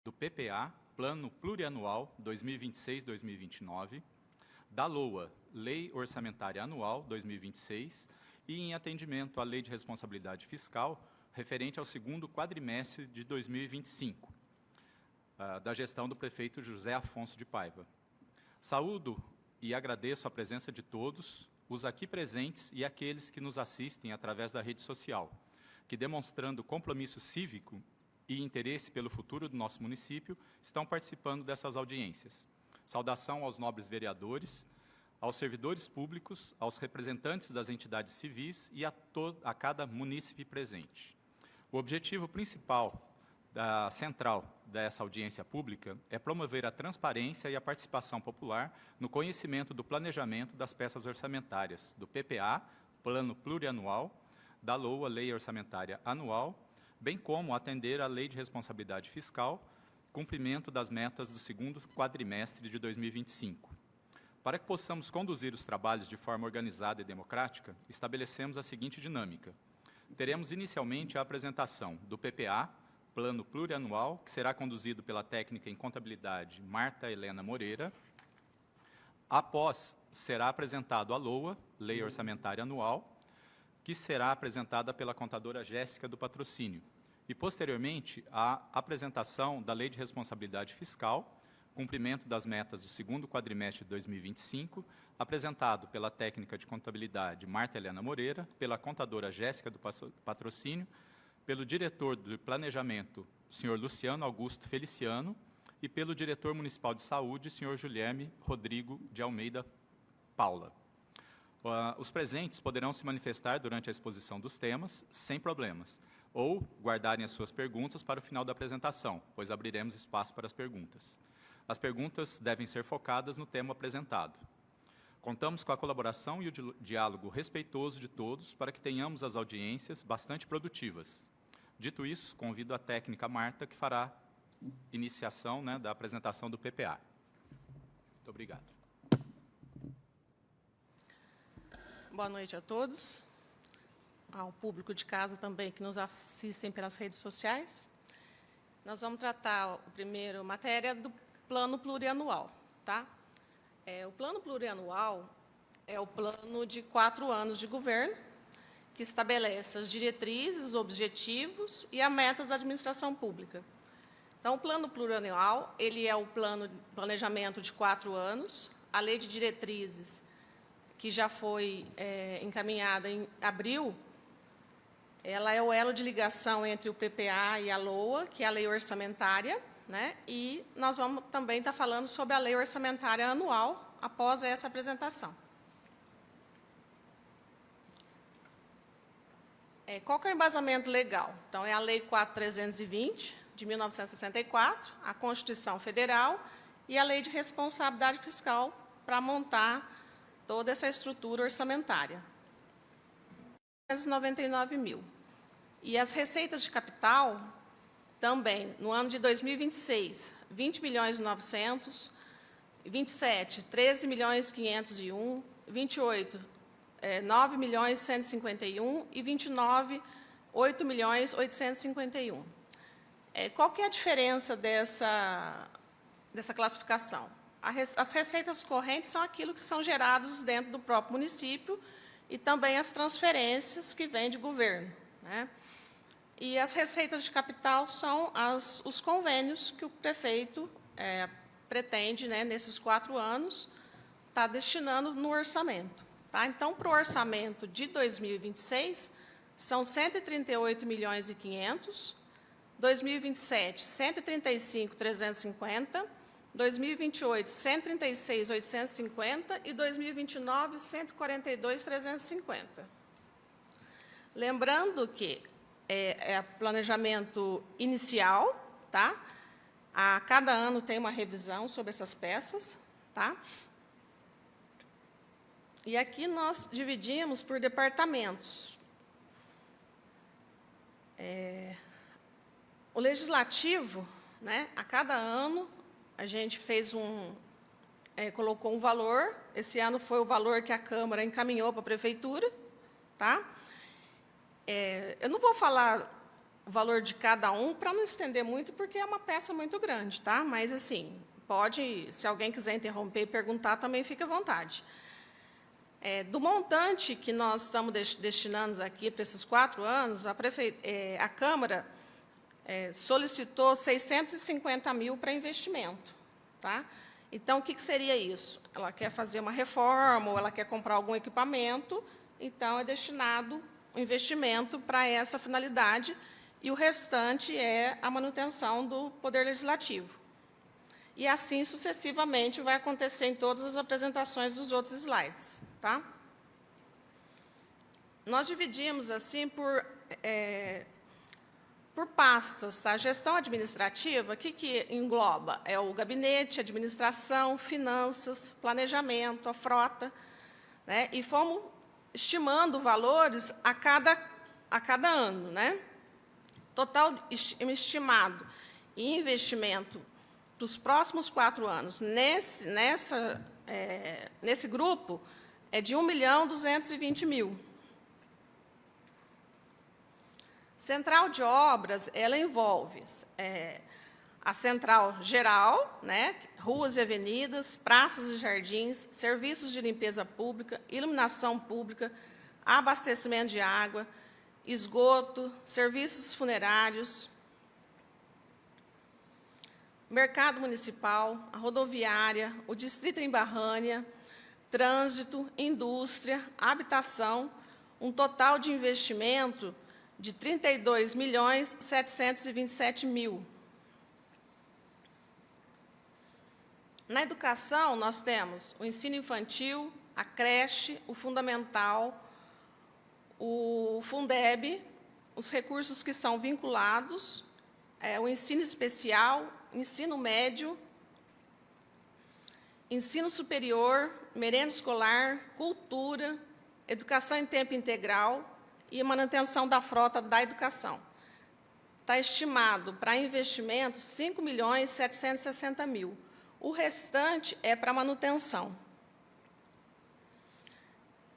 do PPA, Plano Plurianual 2026-2029, da LOA, Lei Orçamentária Anual 2026, e em atendimento à Lei de Responsabilidade Fiscal, referente ao segundo quadrimestre de 2025, da gestão do prefeito José Afonso de Paiva. Saúdo e agradeço a presença de todos, os aqui presentes e aqueles que nos assistem através da rede social, que, demonstrando compromisso cívico e interesse pelo futuro do nosso município, estão participando dessas audiências. Saudação aos nobres vereadores, aos servidores públicos, aos representantes das entidades civis e a cada munícipe presente. O objetivo principal, central dessa audiência pública é promover a transparência e a participação popular no conhecimento do planejamento das peças orçamentárias do PPA, Plano Plurianual, da LOA, Lei Orçamentária Anual, bem como atender à Lei de Responsabilidade Fiscal, cumprimento das metas do segundo quadrimestre de 2025. Para que possamos conduzir os trabalhos de forma organizada e democrática, estabelecemos a seguinte dinâmica. Teremos inicialmente a apresentação do PPA, Plano Plurianual, que será conduzido pela técnica em contabilidade Marta Helena Moreira. Após, será apresentado a LOA, Lei Orçamentária Anual, que será apresentada pela contadora Jéssica do Patrocínio. E, posteriormente, a apresentação da Lei de Responsabilidade Fiscal, cumprimento das metas do segundo quadrimestre de 2025, apresentado pela técnica de contabilidade Marta Helena Moreira, pela contadora Jéssica do Patrocínio, pelo diretor do planejamento, senhor Luciano Augusto Feliciano, e pelo diretor municipal de saúde, senhor Guilherme Rodrigo de Almeida Paula. Os presentes poderão se manifestar durante a exposição dos temas, sem problemas, ou guardarem as suas perguntas para o final da apresentação, pois abriremos espaço para as perguntas. As perguntas devem ser focadas no tema apresentado. Contamos com a colaboração e o diálogo respeitoso de todos para que tenhamos as audiências bastante produtivas. Dito isso, convido a técnica Marta, que fará iniciação da apresentação do PPA. Muito obrigado. Boa noite a todos, ao público de casa também que nos assistem pelas redes sociais. Nós vamos tratar, a primeira matéria, do Plano Plurianual. Tá? O Plano Plurianual é o plano de 4 anos de governo, que estabelece as diretrizes, os objetivos e as metas da administração pública. Então, o Plano Plurianual ele é o planejamento de 4 anos, a Lei de Diretrizes, que já foi encaminhada em abril, ela é o elo de ligação entre o PPA e a LOA, que é a Lei Orçamentária, né? E nós vamos também estar falando sobre a Lei Orçamentária Anual, após essa apresentação. Qual que é o embasamento legal? Então, é a Lei 4.320, de 1964, a Constituição Federal e a Lei de Responsabilidade Fiscal para montar toda essa estrutura orçamentária. 299 mil. E as receitas de capital, também, no ano de 2026, 20 milhões e 900, 27, 13 milhões e 501, 28, 9 milhões e 151 e 29, 8 milhões e 851. Qual que é a diferença dessa classificação? As receitas correntes são aquilo que são gerados dentro do próprio município e também as transferências que vêm de governo, né? E as receitas de capital são os convênios que o prefeito pretende, né, nesses 4 anos, estar destinando no orçamento. Tá? Então, para o orçamento de 2026, são 138 milhões e 500, 2027, 135.350, 2028, 136.850 e 2029, 142.350. Lembrando que é planejamento inicial, tá? A cada ano tem uma revisão sobre essas peças, tá? E aqui nós dividimos por departamentos. O legislativo, né, a cada ano, a gente fez colocou um valor. Esse ano foi o valor que a Câmara encaminhou para a Prefeitura. Tá? Eu não vou falar o valor de cada um, para não estender muito, porque é uma peça muito grande, tá? Mas, assim, pode, se alguém quiser interromper e perguntar, também fica à vontade. Do montante que nós estamos destinando aqui para esses 4 anos, a Câmara solicitou 650 mil para investimento. Tá? Então, o que seria isso? Ela quer fazer uma reforma, ou ela quer comprar algum equipamento, então é destinado o investimento para essa finalidade, e o restante é a manutenção do Poder Legislativo. E assim sucessivamente vai acontecer em todas as apresentações dos outros slides. Tá? Nós dividimos assim por pastas. Tá? Gestão administrativa, o que engloba? É o gabinete, administração, finanças, planejamento, a frota, né? E fomos estimando valores a cada ano. Né? Total estimado em investimento para os próximos 4 anos, nesse grupo, é de 1.220.000. Central de obras, ela envolve a central geral, né, ruas e avenidas, praças e jardins, serviços de limpeza pública, iluminação pública, abastecimento de água, esgoto, serviços funerários, mercado municipal, a rodoviária, o distrito em Barrânia, trânsito, indústria, habitação, um total de investimento de 32.727.000. Na educação, nós temos o ensino infantil, a creche, o fundamental, o Fundeb, os recursos que são vinculados, o ensino especial, ensino médio, ensino superior, merenda escolar, cultura, educação em tempo integral e manutenção da frota da educação. Está estimado para investimento 5.760.000. O restante é para manutenção.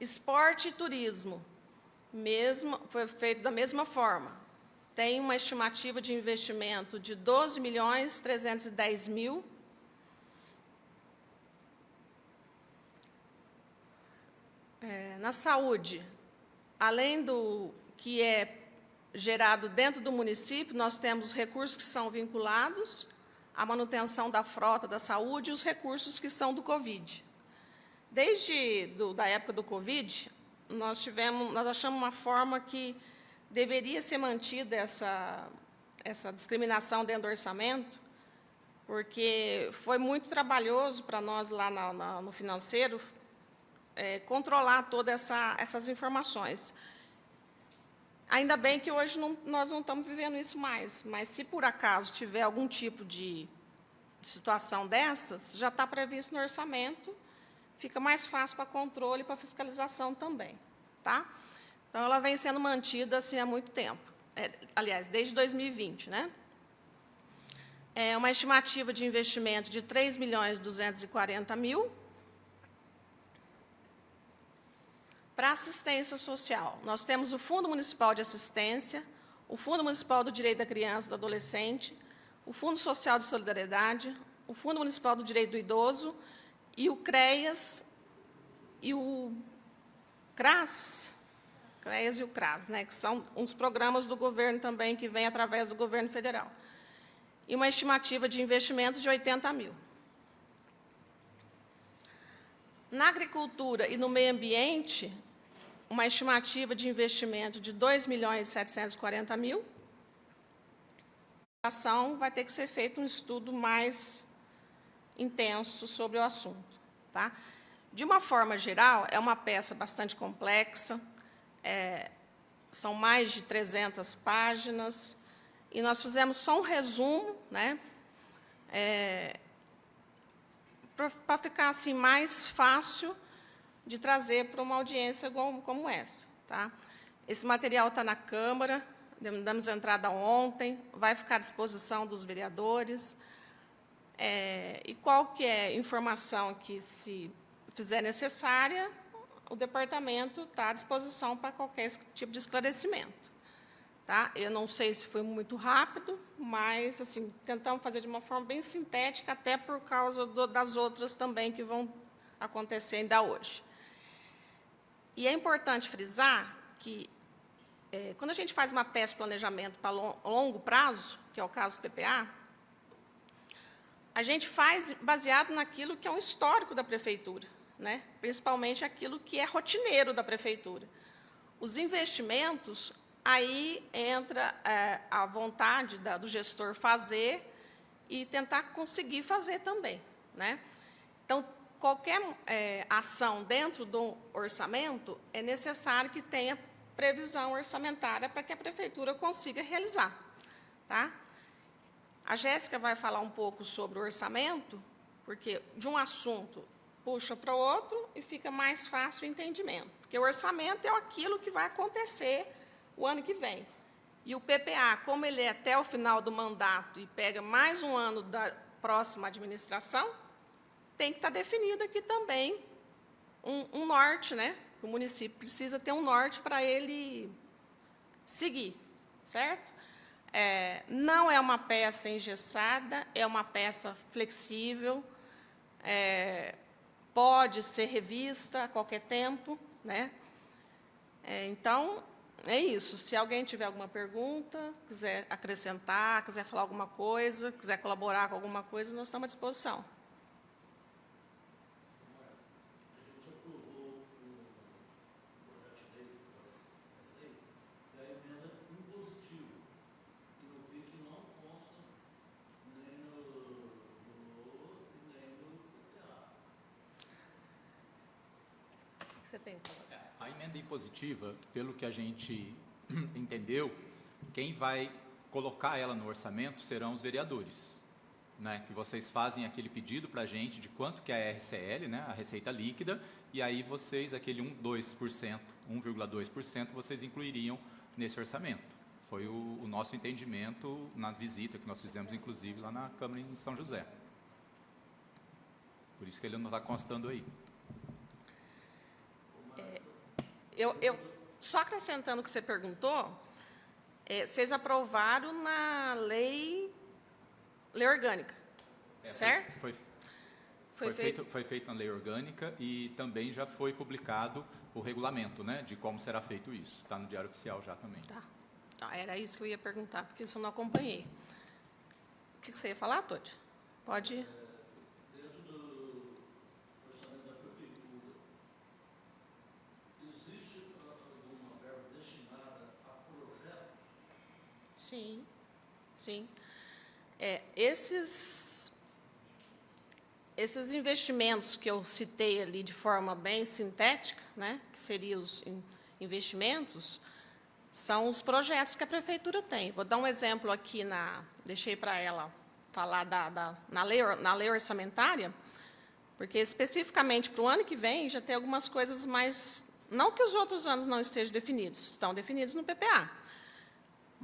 Esporte e turismo, foi feito da mesma forma. Tem uma estimativa de investimento de 12.310.000. Na saúde, além do que é gerado dentro do município, nós temos os recursos que são vinculados à manutenção da frota da saúde e os recursos que são do Covid. Desde da época do Covid, nós achamos uma forma que deveria ser mantida essa discriminação dentro do orçamento, porque foi muito trabalhoso para nós lá no financeiro controlar todas essas informações. Ainda bem que hoje nós não estamos vivendo isso mais, mas se por acaso tiver algum tipo de situação dessas, já está previsto no orçamento, fica mais fácil para controle e para fiscalização também. Tá? Então, ela vem sendo mantida assim, há muito tempo, aliás, desde 2020. Né? É uma estimativa de investimento de 3.240.000 para assistência social. Nós temos o Fundo Municipal de Assistência, o Fundo Municipal do Direito da Criança e do Adolescente, o Fundo Social de Solidariedade, o Fundo Municipal do Direito do Idoso e o CREAS e o CRAS, né, que são uns programas do governo também, que vêm através do governo federal. E uma estimativa de investimentos de 80.000. Na agricultura e no meio ambiente, uma estimativa de investimento de 2.740.000. A ação vai ter que ser feito um estudo mais intenso sobre o assunto. Tá? De uma forma geral, é uma peça bastante complexa, são mais de 300 páginas, e nós fizemos só um resumo, né, para ficar assim, mais fácil de trazer para uma audiência como essa. Tá? Esse material está na Câmara, damos entrada ontem, vai ficar à disposição dos vereadores, e qualquer informação que se fizer necessária, o departamento está à disposição para qualquer tipo de esclarecimento. Tá? Eu não sei se foi muito rápido, mas assim, tentamos fazer de uma forma bem sintética, até por causa das outras também que vão acontecer ainda hoje. E é importante frisar que, quando a gente faz uma peça de planejamento para longo prazo, que é o caso do PPA, a gente faz baseado naquilo que é um histórico da prefeitura, né? Principalmente aquilo que é rotineiro da prefeitura. Os investimentos, aí entra a vontade do gestor fazer e tentar conseguir fazer também, né? Então, qualquer ação dentro do orçamento é necessário que tenha previsão orçamentária para que a prefeitura consiga realizar, tá? A Jéssica vai falar um pouco sobre o orçamento, porque de um assunto puxa para o outro e fica mais fácil o entendimento. Porque o orçamento é aquilo que vai acontecer o ano que vem. E o PPA, como ele é até o final do mandato e pega mais um ano da próxima administração, tem que estar definido aqui também um norte, né? O município precisa ter um norte para ele seguir, certo? Não é uma peça engessada, é uma peça flexível, pode ser revista a qualquer tempo, né? Então, é isso. Se alguém tiver alguma pergunta, quiser acrescentar, quiser falar alguma coisa, quiser colaborar com alguma coisa, nós estamos à disposição. Você tem que falar. A emenda impositiva, pelo que a gente entendeu, quem vai colocar ela no orçamento serão os vereadores, né? Que vocês fazem aquele pedido para a gente de quanto que é a RCL, né? A receita líquida, e aí vocês, aquele 1,2%, vocês incluiriam nesse orçamento. Foi o nosso entendimento na visita que nós fizemos, inclusive, lá na Câmara em São José. Por isso que ele não está constando aí. Só acrescentando o que você perguntou, vocês aprovaram na lei orgânica, certo? Foi feito na lei orgânica e também já foi publicado o regulamento, né, de como será feito isso. Está no Diário Oficial já também. Tá. Era isso que eu ia perguntar, porque isso eu não acompanhei. O que você ia falar, Todi? Pode ir. Sim, sim. Esses investimentos que eu citei ali de forma bem sintética, né, que seriam os investimentos, são os projetos que a prefeitura tem. Vou dar um exemplo aqui, deixei para ela falar na lei orçamentária, porque especificamente para o ano que vem já tem algumas coisas mais, não que os outros anos não estejam definidos, estão definidos no PPA.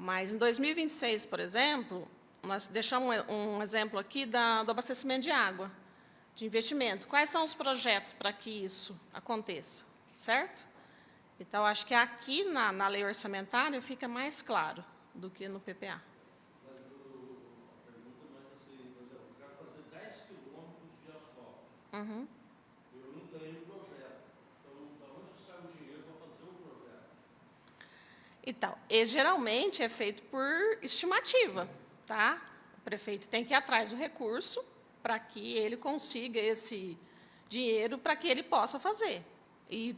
Mas, em 2026, por exemplo, nós deixamos um exemplo aqui do abastecimento de água, de investimento. Quais são os projetos para que isso aconteça, certo? Então, acho que aqui, na lei orçamentária, fica mais claro do que no PPA. A pergunta mais assim, por exemplo, eu quero fazer 10 quilômetros de asfalto. Uhum. Eu não tenho projeto. Então, de onde sai o dinheiro para fazer o projeto? Então, geralmente é feito por estimativa, tá? O prefeito tem que ir atrás do recurso para que ele consiga esse dinheiro para que ele possa fazer. E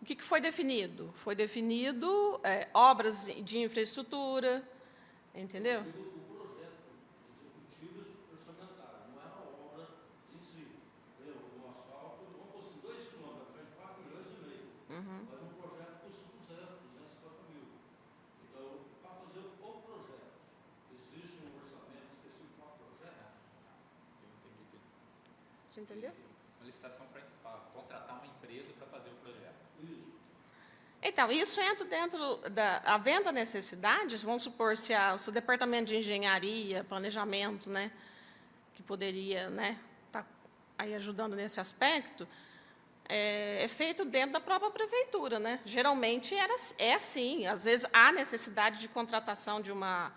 o que foi definido? Foi definido obras de infraestrutura, entendeu? O projeto executivo orçamentário, não é a obra em si. O asfalto, vamos pôr assim, 2 quilômetros, vai ficar de 4,5 milhões. Mas um projeto custa 250 mil. Então, para fazer o projeto, existe um orçamento específico para o projeto? Eu entendi que Você entendeu? uma licitação para contratar uma empresa para fazer o projeto. Isso. Então, isso entra dentro havendo a necessidade, vamos supor, se o departamento de engenharia, planejamento, né, que poderia, né, tá aí ajudando nesse aspecto, é feito dentro da própria prefeitura, né? Geralmente é assim. Às vezes há necessidade de contratação de uma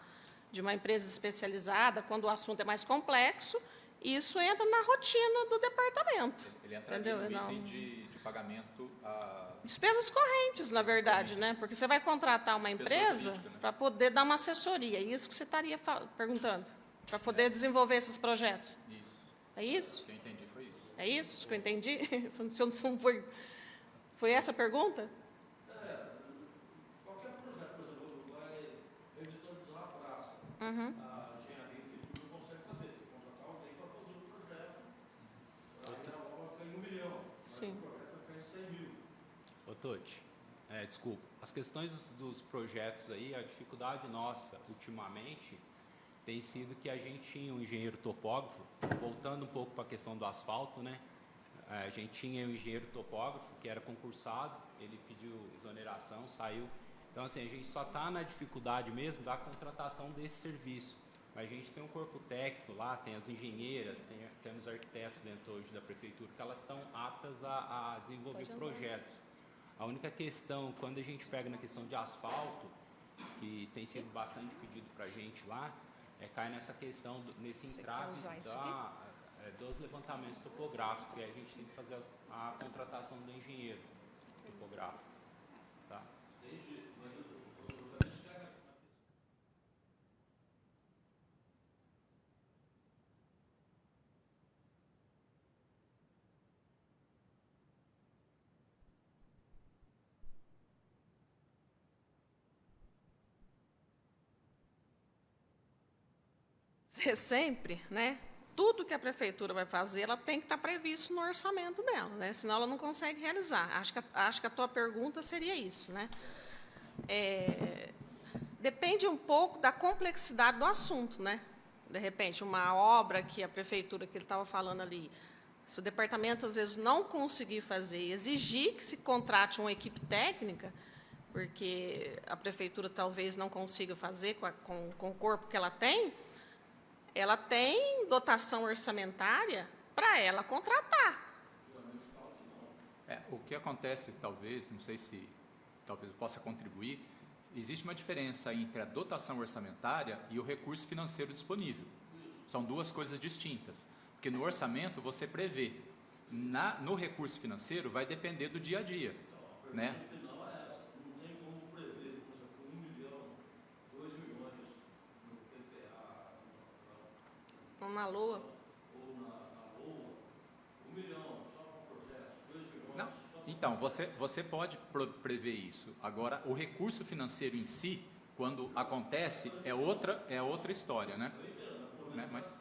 empresa especializada quando o assunto é mais complexo. E isso entra na rotina do departamento. Ele entra entendeu? no item de pagamento a... Despesas correntes, na verdade, né? Porque você vai contratar uma empresa jurídica, né? para poder dar uma assessoria. É isso que você estaria perguntando, para poder desenvolver esses projetos. Isso. É isso? O que eu entendi foi isso. É isso que eu entendi? Se não foi essa a pergunta? Qualquer projeto, por exemplo, vai revitalizar a praça. Uhum. A engenharia civil não consegue fazer, tem que contratar alguém para fazer o projeto. Aí a obra vai ficar em 1 milhão, mas Sim. o projeto vai ficar em 100 mil. Ô, Toti, desculpa, as questões dos projetos aí, a dificuldade nossa, ultimamente, tem sido que a gente tinha um engenheiro topógrafo, voltando um pouco para a questão do asfalto, né? A gente tinha um engenheiro topógrafo que era concursado, ele pediu exoneração, saiu. Então, assim, a gente só está na dificuldade mesmo da contratação desse serviço. Mas a gente tem um corpo técnico lá, tem as engenheiras, temos arquitetos dentro hoje da prefeitura, que elas estão aptas a desenvolver projetos. A única questão, quando a gente pega na questão de asfalto, que tem sido bastante pedido para a gente lá, cai nessa questão, nesse entrave dos levantamentos topográficos, que a gente tem que fazer a contratação do engenheiro topográfico. Tá? Sempre, né? Tudo que a prefeitura vai fazer, ela tem que estar previsto no orçamento dela, né? Senão ela não consegue realizar. Acho que a tua pergunta seria isso, né? Depende um pouco da complexidade do assunto, né? De repente, uma obra que a prefeitura, que ele estava falando ali, se o departamento, às vezes, não conseguir fazer, exigir que se contrate uma equipe técnica, porque a prefeitura talvez não consiga fazer com o corpo que ela tem dotação orçamentária para ela contratar. O que acontece, talvez, não sei se talvez eu possa contribuir, existe uma diferença entre a dotação orçamentária e o recurso financeiro disponível. São duas coisas distintas. Porque no orçamento você prevê, no recurso financeiro vai depender do dia a dia. Né? Final é essa, não tem como prever, por exemplo, 1 milhão, 2 milhões no PPA, Uma LOA. ou na LOA, 1 milhão só para projetos, 2 milhões Não. só para... Então, você pode prever isso. Agora, o recurso financeiro em si, quando acontece, é outra história, né? Mas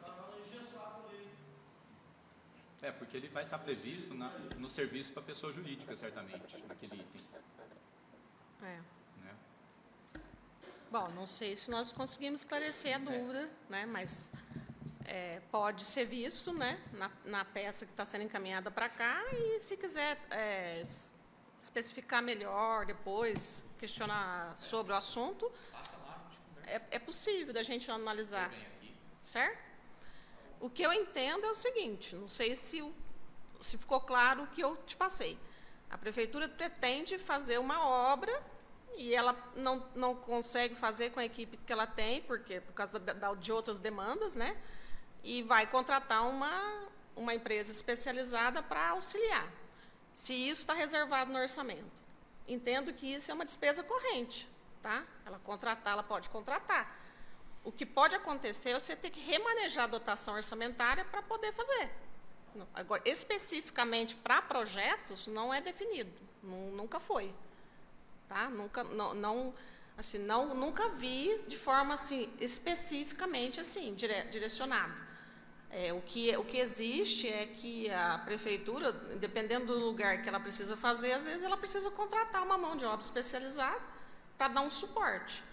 porque ele vai estar previsto no serviço para pessoa jurídica, certamente, naquele item. Né? Bom, não sei se nós conseguimos esclarecer a dúvida, né? Mas pode ser visto, né? Na peça que está sendo encaminhada para cá, e se quiser especificar melhor depois, questionar sobre o assunto, Passa lá, a gente conversa. é possível da gente analisar, Vem aqui. certo? O que eu entendo é o seguinte, não sei se ficou claro o que eu te passei. A prefeitura pretende fazer uma obra e ela não consegue fazer com a equipe que ela tem, por causa de outras demandas, né? E vai contratar uma empresa especializada para auxiliar. Se isso está reservado no orçamento. Entendo que isso é uma despesa corrente, tá? Ela pode contratar. O que pode acontecer é você ter que remanejar a dotação orçamentária para poder fazer. Agora, especificamente para projetos, não é definido. Nunca foi. Tá? Nunca vi de forma assim, especificamente assim, direcionado. O que existe é que a prefeitura, dependendo do lugar que ela precisa fazer, às vezes ela precisa contratar uma mão de obra especializada para dar um suporte.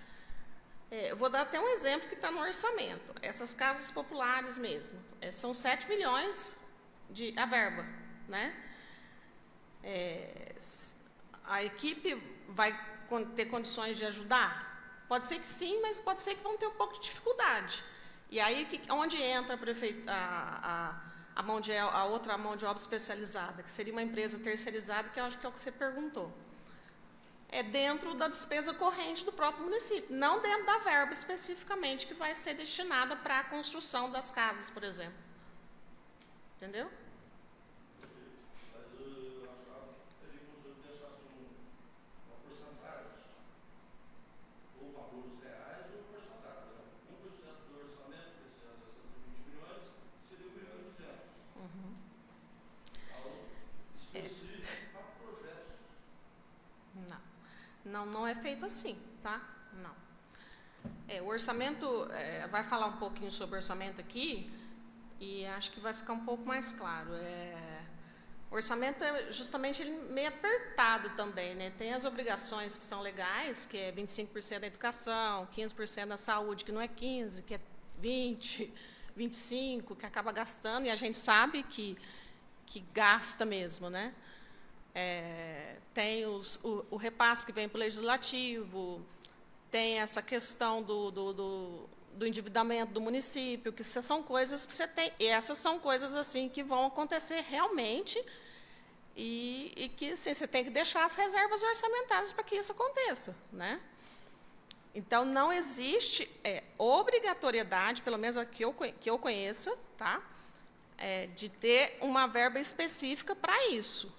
Eu vou dar até um exemplo que está no orçamento. Essas casas populares mesmo. São 7 milhões a verba. Né? A equipe vai ter condições de ajudar? Pode ser que sim, mas pode ser que vão ter um pouco de dificuldade. E aí, onde entra a outra mão de obra especializada, que seria uma empresa terceirizada, que eu acho que é o que você perguntou. É dentro da despesa corrente do próprio município, não dentro da verba especificamente que vai ser destinada para a construção das casas, por exemplo. Entendeu? Mas eu achava que teria como se eu deixasse uma porcentagem, ou valores reais, ou porcentagem. Por exemplo, 1% do orçamento, que esse ano é 120 milhões, seria 1,2 milhões. Algo específico para projetos. Não é feito assim, tá? Não. O orçamento, vai falar um pouquinho sobre o orçamento aqui, e acho que vai ficar um pouco mais claro. O orçamento é justamente ele meio apertado também, né? Tem as obrigações que são legais, que é 25% da educação, 15% da saúde, que não é 15%, que é 20%, 25%, que acaba gastando, e a gente sabe que gasta mesmo, né? Tem o repasse que vem para o legislativo, tem essa questão do endividamento do município, que são coisas que você tem, e essas são coisas assim que vão acontecer realmente, e que assim, você tem que deixar as reservas orçamentárias para que isso aconteça, né? Então, não existe obrigatoriedade, pelo menos a que eu conheça, tá? De ter uma verba específica para isso.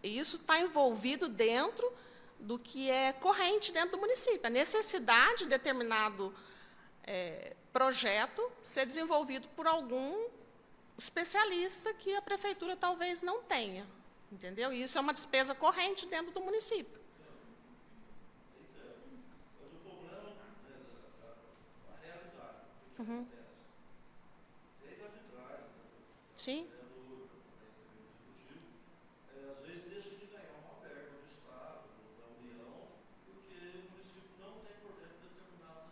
Isso está envolvido dentro do que é corrente dentro do município. A necessidade de determinado projeto ser desenvolvido por algum especialista que a prefeitura talvez não tenha. Entendeu? E isso é uma despesa corrente dentro do município. Mas o problema é a realidade. O que Uhum. acontece? Desde lá de trás, Sim. às vezes deixa de ganhar uma verba do Estado, da União, porque o município não tem projeto de determinada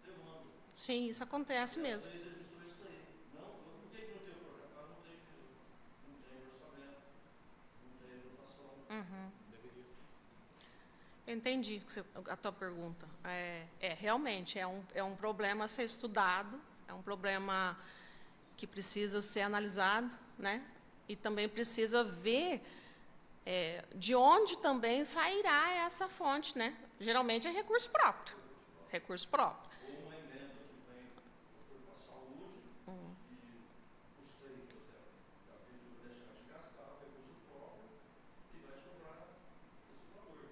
demanda. Sim, isso acontece mesmo. Às vezes registrou isso daí. Por que não tem o projeto? Ah, não tem dinheiro, não tem orçamento, não tem dotação. Uhum. Deveria ser assim. Entendi a tua pergunta. Realmente, é um problema a ser estudado, é um problema que precisa ser analisado, né? E também precisa ver de onde também sairá essa fonte, né? Geralmente é recurso próprio. Recurso próprio. Ou uma emenda que vem para a saúde e custeio, por exemplo, a prefeitura deixar de gastar o recurso próprio e vai sobrar esse valor.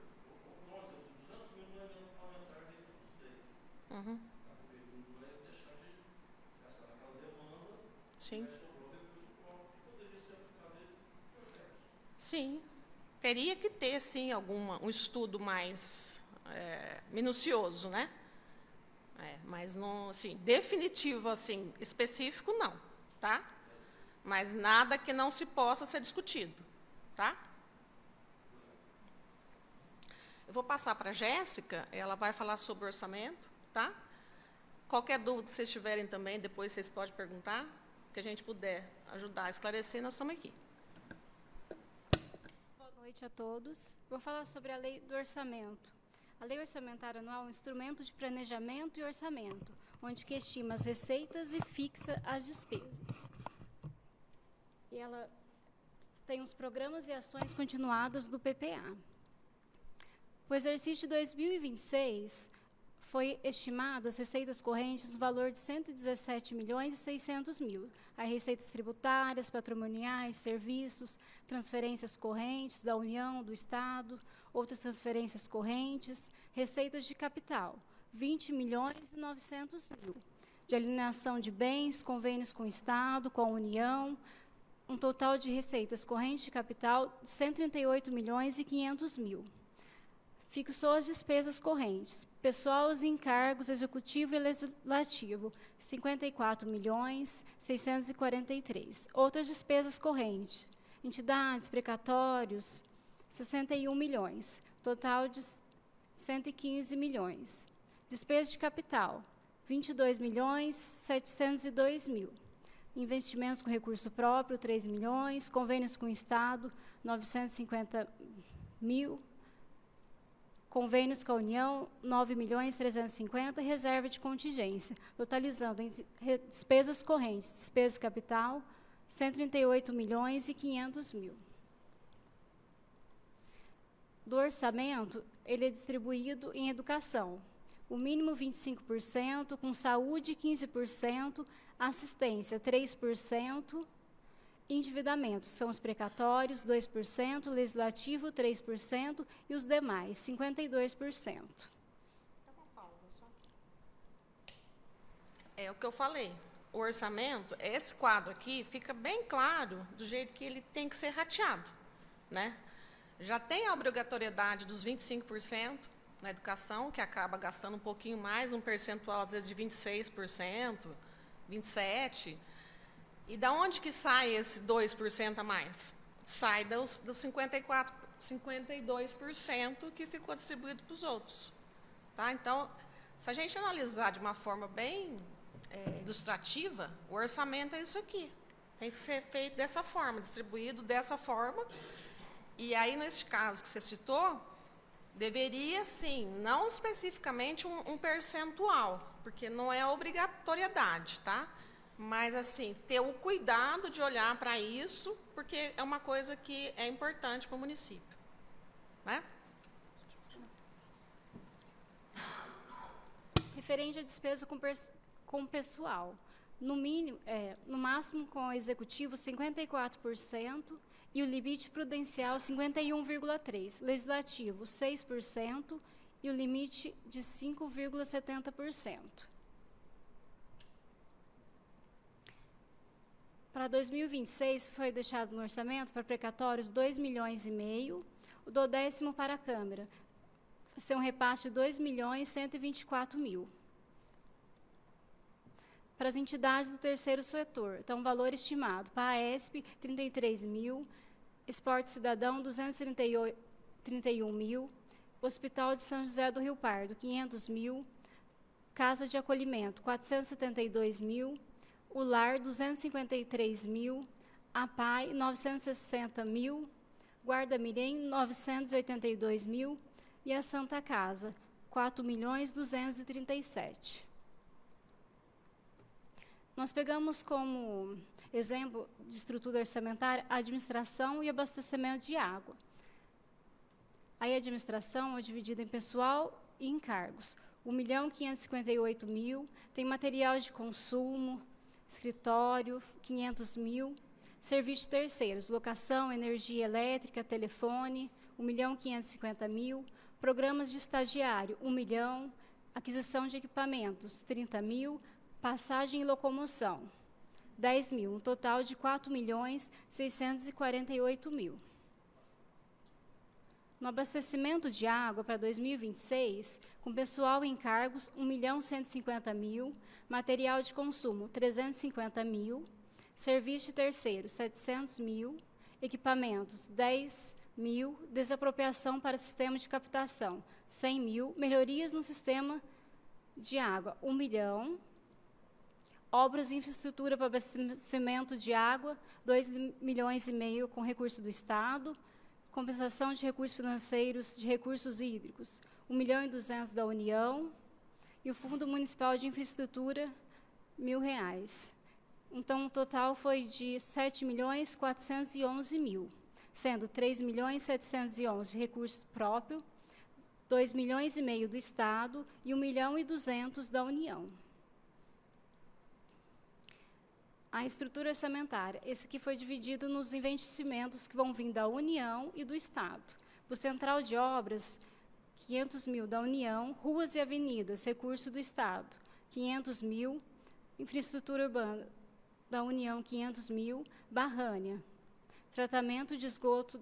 Nós, 200 mil não é emenda parlamentar de custeio. Uhum. A prefeitura vai deixar de gastar naquela demanda Sim. e vai sobrar o recurso próprio que poderia ser aplicado em projetos. Sim. Teria que ter, sim, um estudo mais minucioso, né? Mas não, assim, definitivo, assim, específico, não, tá? Mas nada que não se possa ser discutido, tá? Eu vou passar para a Jéssica, ela vai falar sobre o orçamento, tá? Qualquer dúvida que vocês tiverem também, depois vocês podem perguntar, que a gente puder ajudar a esclarecer, nós estamos aqui. Boa noite a todos. Vou falar sobre a Lei do Orçamento. A Lei Orçamentária Anual é um instrumento de planejamento e orçamento, onde que estima as receitas e fixa as despesas. E ela tem os programas e ações continuadas do PPA. O exercício de 2026 foi estimado as receitas correntes no valor de 117.600.000. As receitas tributárias, patrimoniais, serviços, transferências correntes da União, do Estado, outras transferências correntes, receitas de capital, 20.900.000. De alienação de bens, convênios com o Estado, com a União, um total de receitas correntes de capital de 138.500.000. Fixou as despesas correntes, pessoal, os encargos executivo e legislativo, 54.643. Outras despesas correntes, entidades, precatórios, 61 milhões, total de 115 milhões. Despesas de capital, 22.702.000. Investimentos com recurso próprio, 3 milhões. Convênios com o Estado, 950.000. Convênios com a União, 9.350.000, reserva de contingência, totalizando despesas correntes, despesas de capital, 138.500.000. Do orçamento, ele é distribuído em educação. O mínimo 25%, com saúde 15%, assistência 3%, endividamento são os precatórios 2%, legislativo 3% e os demais 52%. É o que eu falei. O orçamento, esse quadro aqui, fica bem claro do jeito que ele tem que ser rateado, né? Já tem a obrigatoriedade dos 25% na educação, que acaba gastando um pouquinho mais, um percentual, às vezes, de 26%, 27%. E da onde que sai esse 2% a mais? Sai dos 52% que ficou distribuído para os outros. Tá? Então, se a gente analisar de uma forma bem ilustrativa, o orçamento é isso aqui. Tem que ser feito dessa forma, distribuído dessa forma. E aí, nesse caso que você citou, deveria, sim, não especificamente um percentual, porque não é obrigatoriedade, tá? Mas, assim, ter o cuidado de olhar para isso, porque é uma coisa que é importante para o município, né? Referente à despesa com pessoal, no máximo com o executivo 54% e o limite prudencial 51,3%, legislativo 6% e o limite de 5,70%. Para 2026 foi deixado no orçamento para precatórios 2,5 milhões, o do 10º para a Câmara, vai ser um repasse de 2.124.000. Para as entidades do terceiro setor, então, valor estimado, para a ESP, 33.000, Esporte Cidadão, 231.000, Hospital de São José do Rio Pardo, 500.000, Casa de Acolhimento, 472.000, o Lar, 253.000, a PAI, 960.000, Guarda Mirim, 982.000 e a Santa Casa, 4.237.000. Nós pegamos como exemplo de estrutura orçamentária a administração e abastecimento de água. Aí a administração é dividida em pessoal e encargos. 1.558.000, tem material de consumo, escritório, 500.000, serviços terceiros, locação, energia elétrica, telefone, 1.550.000, programas de estagiário, 1 milhão, aquisição de equipamentos, 30.000, passagem e locomoção, 10.000, um total de 4.648.000. No abastecimento de água para 2026, com pessoal e encargos, 1.150.000, material de consumo, 350.000, serviço de terceiro, 700.000, equipamentos, 10.000, desapropriação para sistema de captação, 100.000, melhorias no sistema de água, 1 milhão, obras e infraestrutura para abastecimento de água, 2,5 milhões com recurso do Estado, compensação de recursos financeiros de recursos hídricos, 1.200.000 da União, e o Fundo Municipal de Infraestrutura, R$ 1.000. Então, o total foi de 7.411.000, sendo 3.711.000 de recurso próprio, 2,5 milhões do Estado e 1.200.000 da União. A estrutura orçamentária, esse aqui foi dividido nos investimentos que vão vir da União e do Estado. O Central de Obras, 500.000 da União, ruas e avenidas, recurso do Estado, 500.000, infraestrutura urbana da União, 500.000, Barrânia, tratamento de esgoto,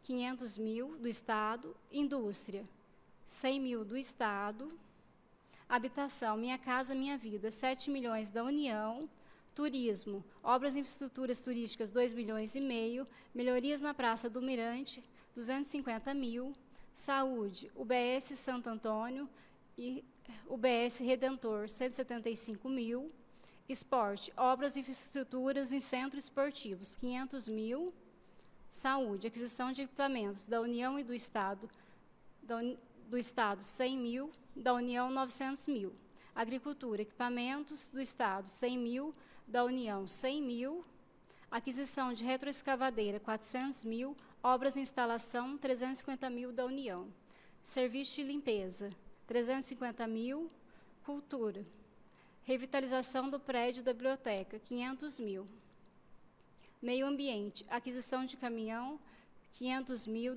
500.000 do Estado, indústria, 100.000 do Estado, habitação, Minha Casa Minha Vida, 7 milhões da União, turismo, obras e infraestruturas turísticas, 2,5 milhões, melhorias na Praça do Mirante, 250.000, saúde, UBS Santo Antônio e UBS Redentor, 175.000, esporte, obras e infraestruturas em centros esportivos, 500.000, saúde, aquisição de equipamentos da União e do Estado, 100.000, da União, 900.000, agricultura, equipamentos do Estado, 100.000, da União, 100.000, Aquisição de retroescavadeira, 400 mil. Obras e instalação, 350 mil da União. Serviço de limpeza, 350 mil. Cultura. Revitalização do prédio da biblioteca, 500 mil. Meio ambiente, aquisição de caminhão, 500 mil,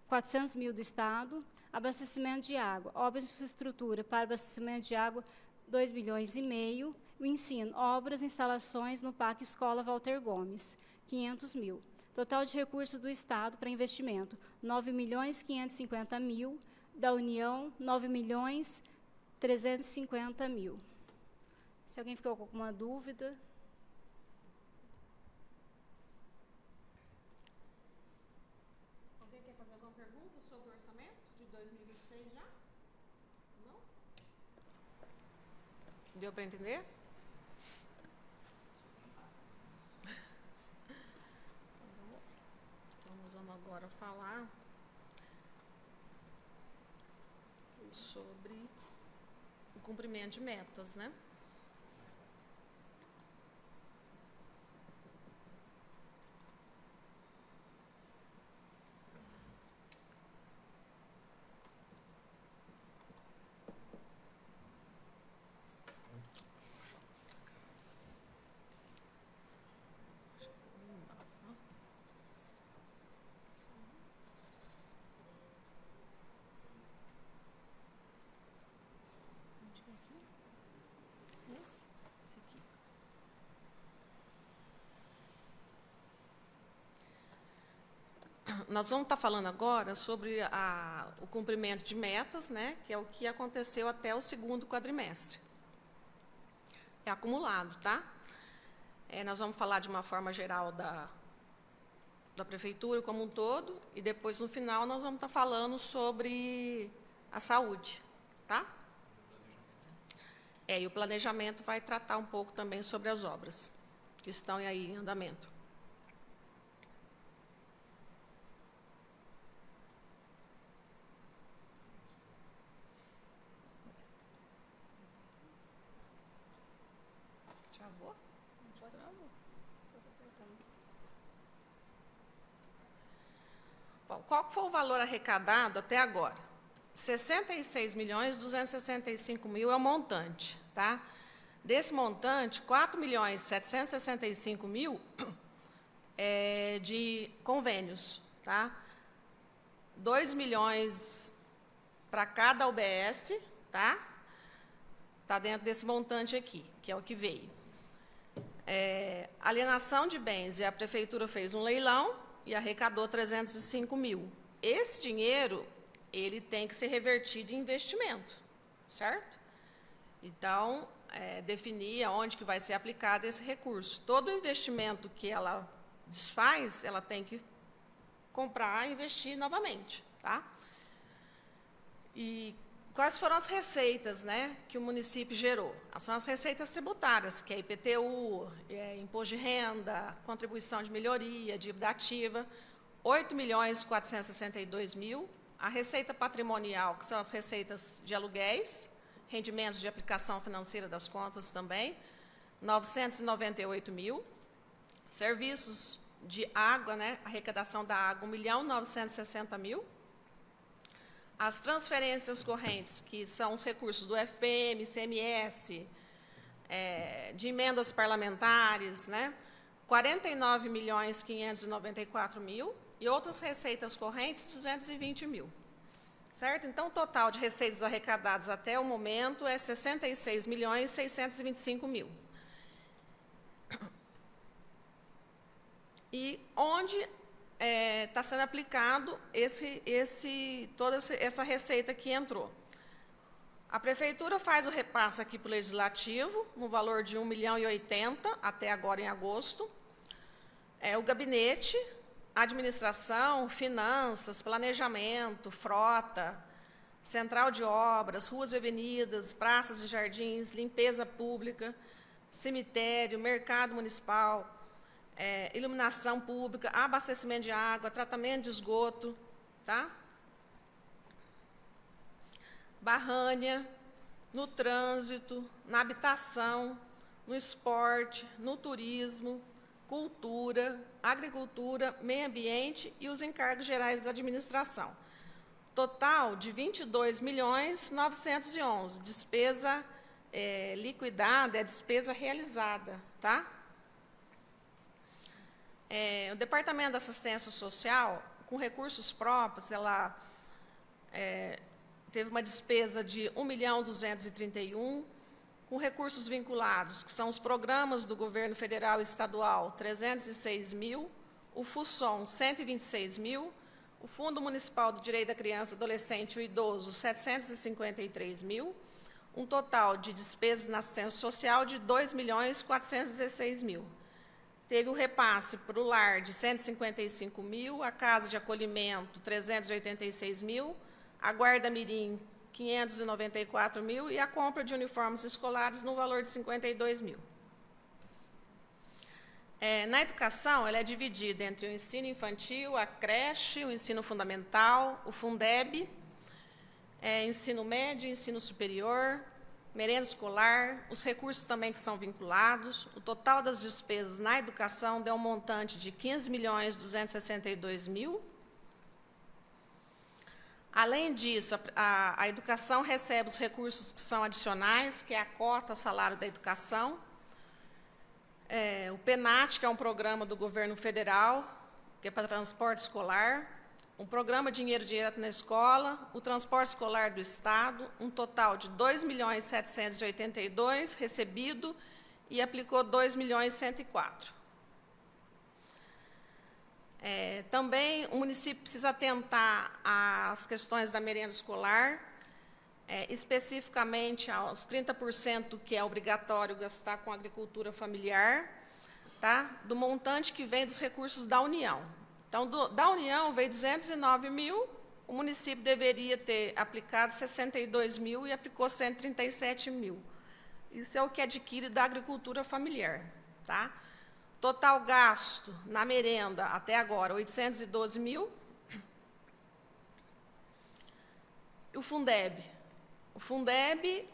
400 mil do Estado. Abastecimento de água, obras de infraestrutura para abastecimento de água, 2,5 milhões. O ensino, obras e instalações no Parque Escola Walter Gomes, 500 mil. Total de recursos do Estado para investimento, 9.550.000. Da União, 9.350.000. Se alguém ficou com alguma dúvida... Alguém quer fazer alguma pergunta sobre o orçamento de 2026 já? Não? Deu para entender? Então, vamos agora falar sobre o cumprimento de metas, né? Esse aqui. Nós vamos estar falando agora sobre o cumprimento de metas, né, que é o que aconteceu até o segundo quadrimestre. É acumulado, tá? Nós vamos falar de uma forma geral da Prefeitura como um todo, e depois, no final, nós vamos estar falando sobre a saúde, tá? E o planejamento vai tratar um pouco também sobre as obras que estão aí em andamento. Travou? Bom, qual foi o valor arrecadado até agora? 66.265.000 é o montante, tá? Desse montante, 4.765.000 é de convênios, tá? 2 milhões para cada UBS, tá? Está dentro desse montante aqui, que é o que veio. Alienação de bens, e a Prefeitura fez um leilão e arrecadou 305.000. Esse dinheiro, ele tem que ser revertido em investimento, certo? Então, definir aonde que vai ser aplicado esse recurso. Todo investimento que ela desfaz, ela tem que comprar e investir novamente, tá? E quais foram as receitas, né, que o município gerou? São as receitas tributárias, que é IPTU, imposto de renda, contribuição de melhoria, dívida ativa, 8.462.000. A receita patrimonial, que são as receitas de aluguéis, rendimentos de aplicação financeira das contas também, 998.000. Serviços de água, né, arrecadação da água, 1.960.000. As transferências correntes, que são os recursos do FPM, ICMS, de emendas parlamentares, né, 49.594.000, e outras receitas correntes, 220.000. Certo? Então, o total de receitas arrecadadas até o momento é 66.625.000. E onde está sendo aplicado toda essa receita que entrou? A Prefeitura faz o repasse aqui para o Legislativo, no valor de 1.080.000, até agora em agosto. O gabinete, administração, finanças, planejamento, frota, central de obras, ruas e avenidas, praças e jardins, limpeza pública, cemitério, mercado municipal, iluminação pública, abastecimento de água, tratamento de esgoto, tá? Barrânia, no trânsito, na habitação, no esporte, no turismo, cultura, agricultura, meio ambiente e os encargos gerais da administração. Total de 22.911.000, despesa liquidada é despesa realizada, tá? O Departamento da Assistência Social, com recursos próprios, ela teve uma despesa de 1.231.000, com recursos vinculados, que são os programas do governo federal e estadual, 306.000, o FUSOM, 126.000, o Fundo Municipal do Direito da Criança, Adolescente e o Idoso, 753.000, um total de despesas na assistência social de 2.416.000. Teve o repasse para o lar de 155.000, a casa de acolhimento, 386.000, a guarda mirim, 594.000 e a compra de uniformes escolares no valor de 52.000. Na educação, ela é dividida entre o ensino infantil, a creche, o ensino fundamental, o Fundeb, ensino médio, ensino superior, merenda escolar, os recursos também que são vinculados. O total das despesas na educação deu um montante de 15.262.000. Além disso, a educação recebe os recursos que são adicionais, que é a cota salário da educação, o PENAT, que é um programa do governo federal, que é para transporte escolar, um programa Dinheiro Direto na Escola, o transporte escolar do Estado, um total de 2.782.000 recebido e aplicou 2.104.000. Também o município precisa atentar às questões da merenda escolar, especificamente aos 30% que é obrigatório gastar com agricultura familiar, tá? Do montante que vem dos recursos da União. Então, da União veio 209.000, o município deveria ter aplicado 62.000 e aplicou 137.000. Isso é o que adquire da agricultura familiar, tá? Total gasto na merenda, até agora, 812.000. O Fundeb. O Fundeb,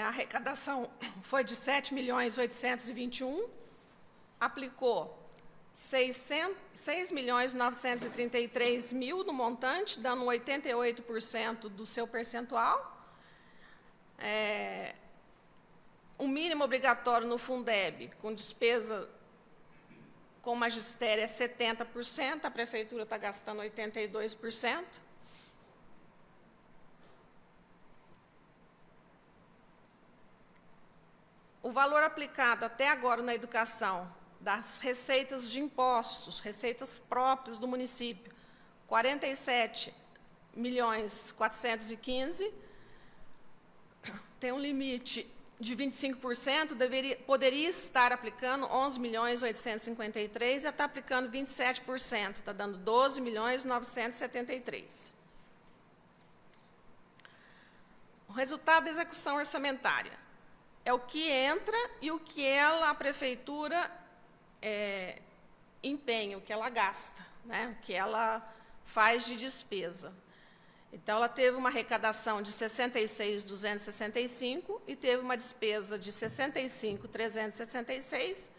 a arrecadação foi de 7.821.000, aplicou 6.933.000 no montante, dando 88% do seu percentual. O mínimo obrigatório no Fundeb, com despesa com magistério, é 70%, a prefeitura está gastando 82%. O valor aplicado até agora na educação, das receitas de impostos, receitas próprias do município, 47.415.000, tem um limite de 25%, poderia estar aplicando 11.853.000 e está aplicando 27%, está dando 12.973.000. O resultado da execução orçamentária é o que entra e o que a prefeitura empenha, o que ela gasta, né? O que ela faz de despesa. Então, ela teve uma arrecadação de 66.265 e teve uma despesa de 65.366,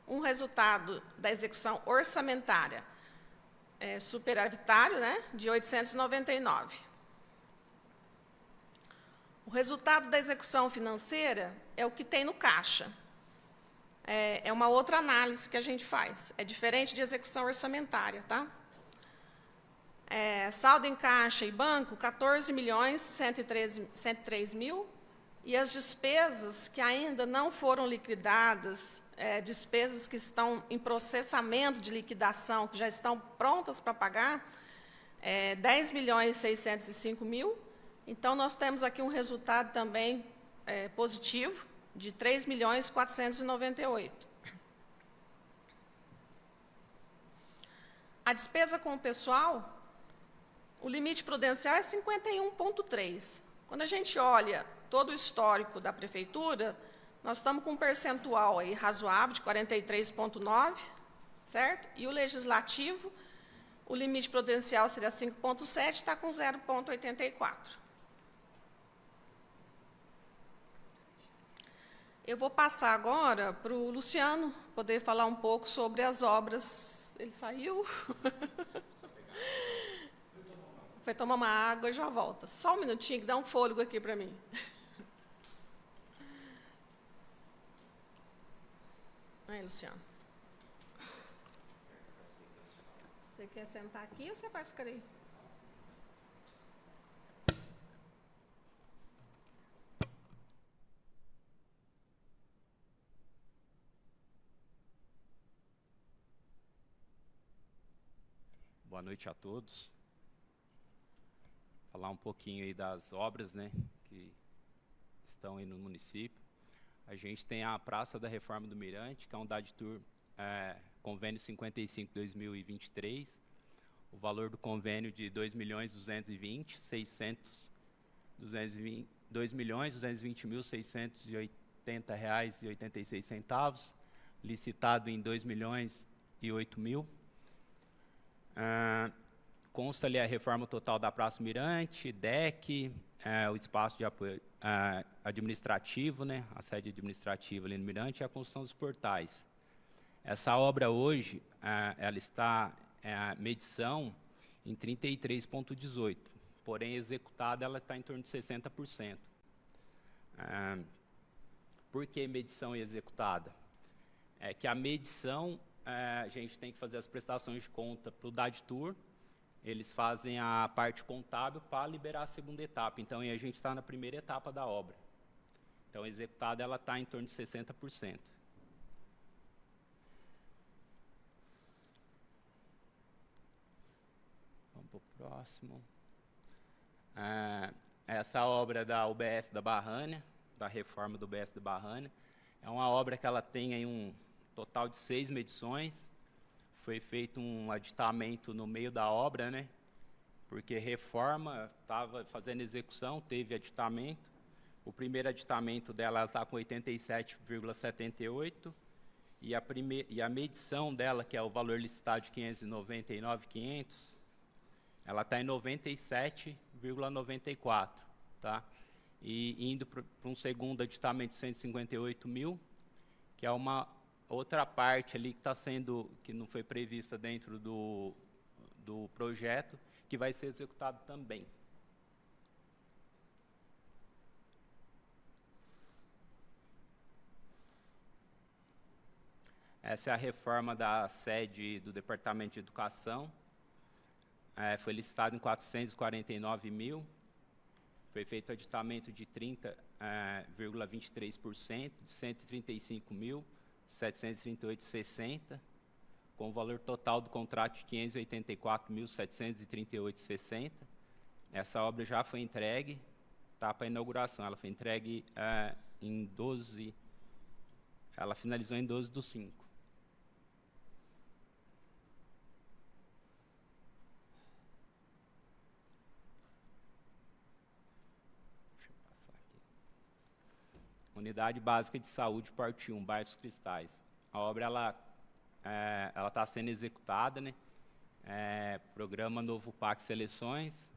um resultado da execução orçamentária superavitário, né, de 899. O resultado da execução financeira é o que tem no caixa. É uma outra análise que a gente faz. É diferente de execução orçamentária, tá? Saldo em caixa e banco, 14.103.000, e as despesas que ainda não foram liquidadas, despesas que estão em processamento de liquidação, que já estão prontas para pagar, 10.605.000. Então, nós temos aqui um resultado também positivo, de 3.498.000. A despesa com o pessoal, o limite prudencial é 51,3. Quando a gente olha todo o histórico da prefeitura, nós estamos com um percentual aí razoável de 43,9, certo? E o legislativo, o limite prudencial seria 5,7, está com 0,84. Eu vou passar agora para o Luciano poder falar um pouco sobre as obras. Ele saiu? Foi tomar uma água e já volta. Só um minutinho, que dá um fôlego aqui para mim. Aí, Luciano. Você quer sentar aqui ou você vai ficar aí? Boa noite a todos. Falar um pouquinho aí das obras, né, que estão aí no município. A gente tem a Praça da Reforma do Mirante, que é um DADTUR convênio 55/2023. O valor do convênio de R$ 2.220.680,86, licitado em R$ 2.008.000. Consta ali a reforma total da Praça Mirante, DEC, o espaço de apoio administrativo, né, a sede administrativa ali no Mirante, e a construção dos portais. Essa obra hoje, ela está medição em 33,18, porém executada ela está em torno de 60%. Por que medição e executada? É que a medição, a gente tem que fazer as prestações de conta para o DADTUR, eles fazem a parte contábil para liberar a segunda etapa. Então, a gente está na primeira etapa da obra. Então, a executada ela está em torno de 60%. Vamos para o próximo. Essa obra da UBS da Barrânia, da reforma do UBS da Barrânia, é uma obra que ela tem aí um total de 6 medições. Foi feito um aditamento no meio da obra, né? Porque reforma, estava fazendo execução, teve aditamento. O primeiro aditamento dela está com 87,78 e a medição dela, que é o valor licitado de 599.500, ela está em 97,94, tá? E indo para um segundo aditamento de 158.000, que é uma outra parte ali que não foi prevista dentro do projeto, que vai ser executado também. Essa é a reforma da sede do Departamento de Educação. Foi licitado em 449.000. Foi feito aditamento de 30,23%, de 135.738,60, com o valor total do contrato de 584.738,60. Essa obra já foi entregue, está para inauguração. Ela foi entregue em 12, ela finalizou em 12/5. Unidade Básica de Saúde, parte 1, Bairro dos Cristais. A obra ela está sendo executada, né? Programa Novo PAC Seleções.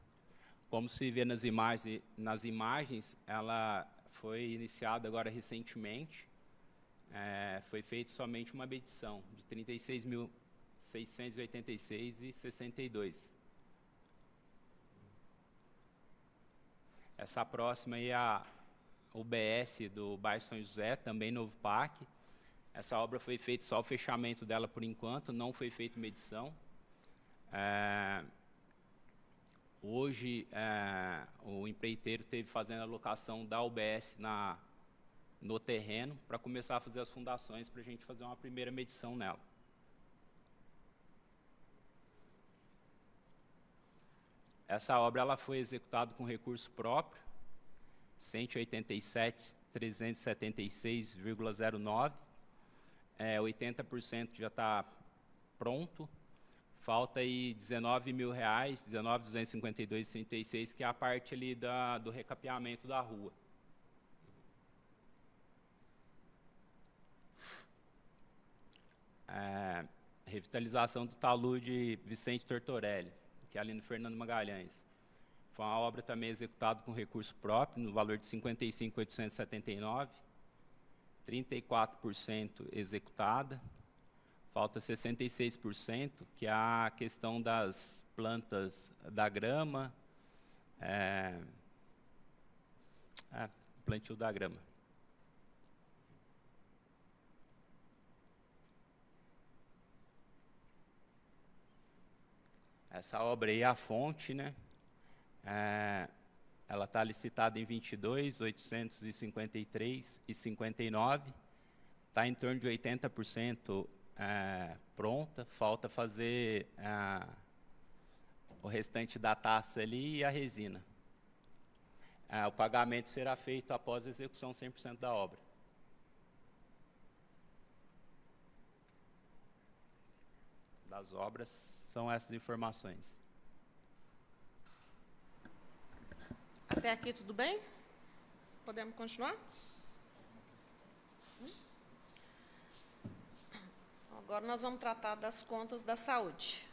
Como se vê nas imagens, ela foi iniciada agora recentemente. Foi feita somente uma medição de 36.686,62. Essa próxima aí é a UBS do bairro São José, também novo PAC. Essa obra foi feito só o fechamento dela por enquanto, não foi feita medição. Hoje, o empreiteiro esteve fazendo a locação da UBS no terreno para começar a fazer as fundações para a gente fazer uma primeira medição nela. Essa obra ela foi executada com recurso próprio, 187.376,09. 80% já está pronto. Falta aí R$19.000, 19.252,36, que é a parte ali do recapeamento da rua. Revitalização do talude Vicente Tortorelli, que é ali no Fernando Magalhães. Foi uma obra também executada com recurso próprio, no valor de R$55.879. 34% executada, falta 66%, que é a questão das plantas da grama, plantio da grama. Essa obra aí é a fonte, né? Ela está licitada em 22.853,59, está em torno de 80% pronta, falta fazer o restante da taça ali e a resina. O pagamento será feito após a execução 100% da obra. Das obras são essas informações. Até aqui tudo bem? Podemos continuar? Agora nós vamos tratar das contas da saúde.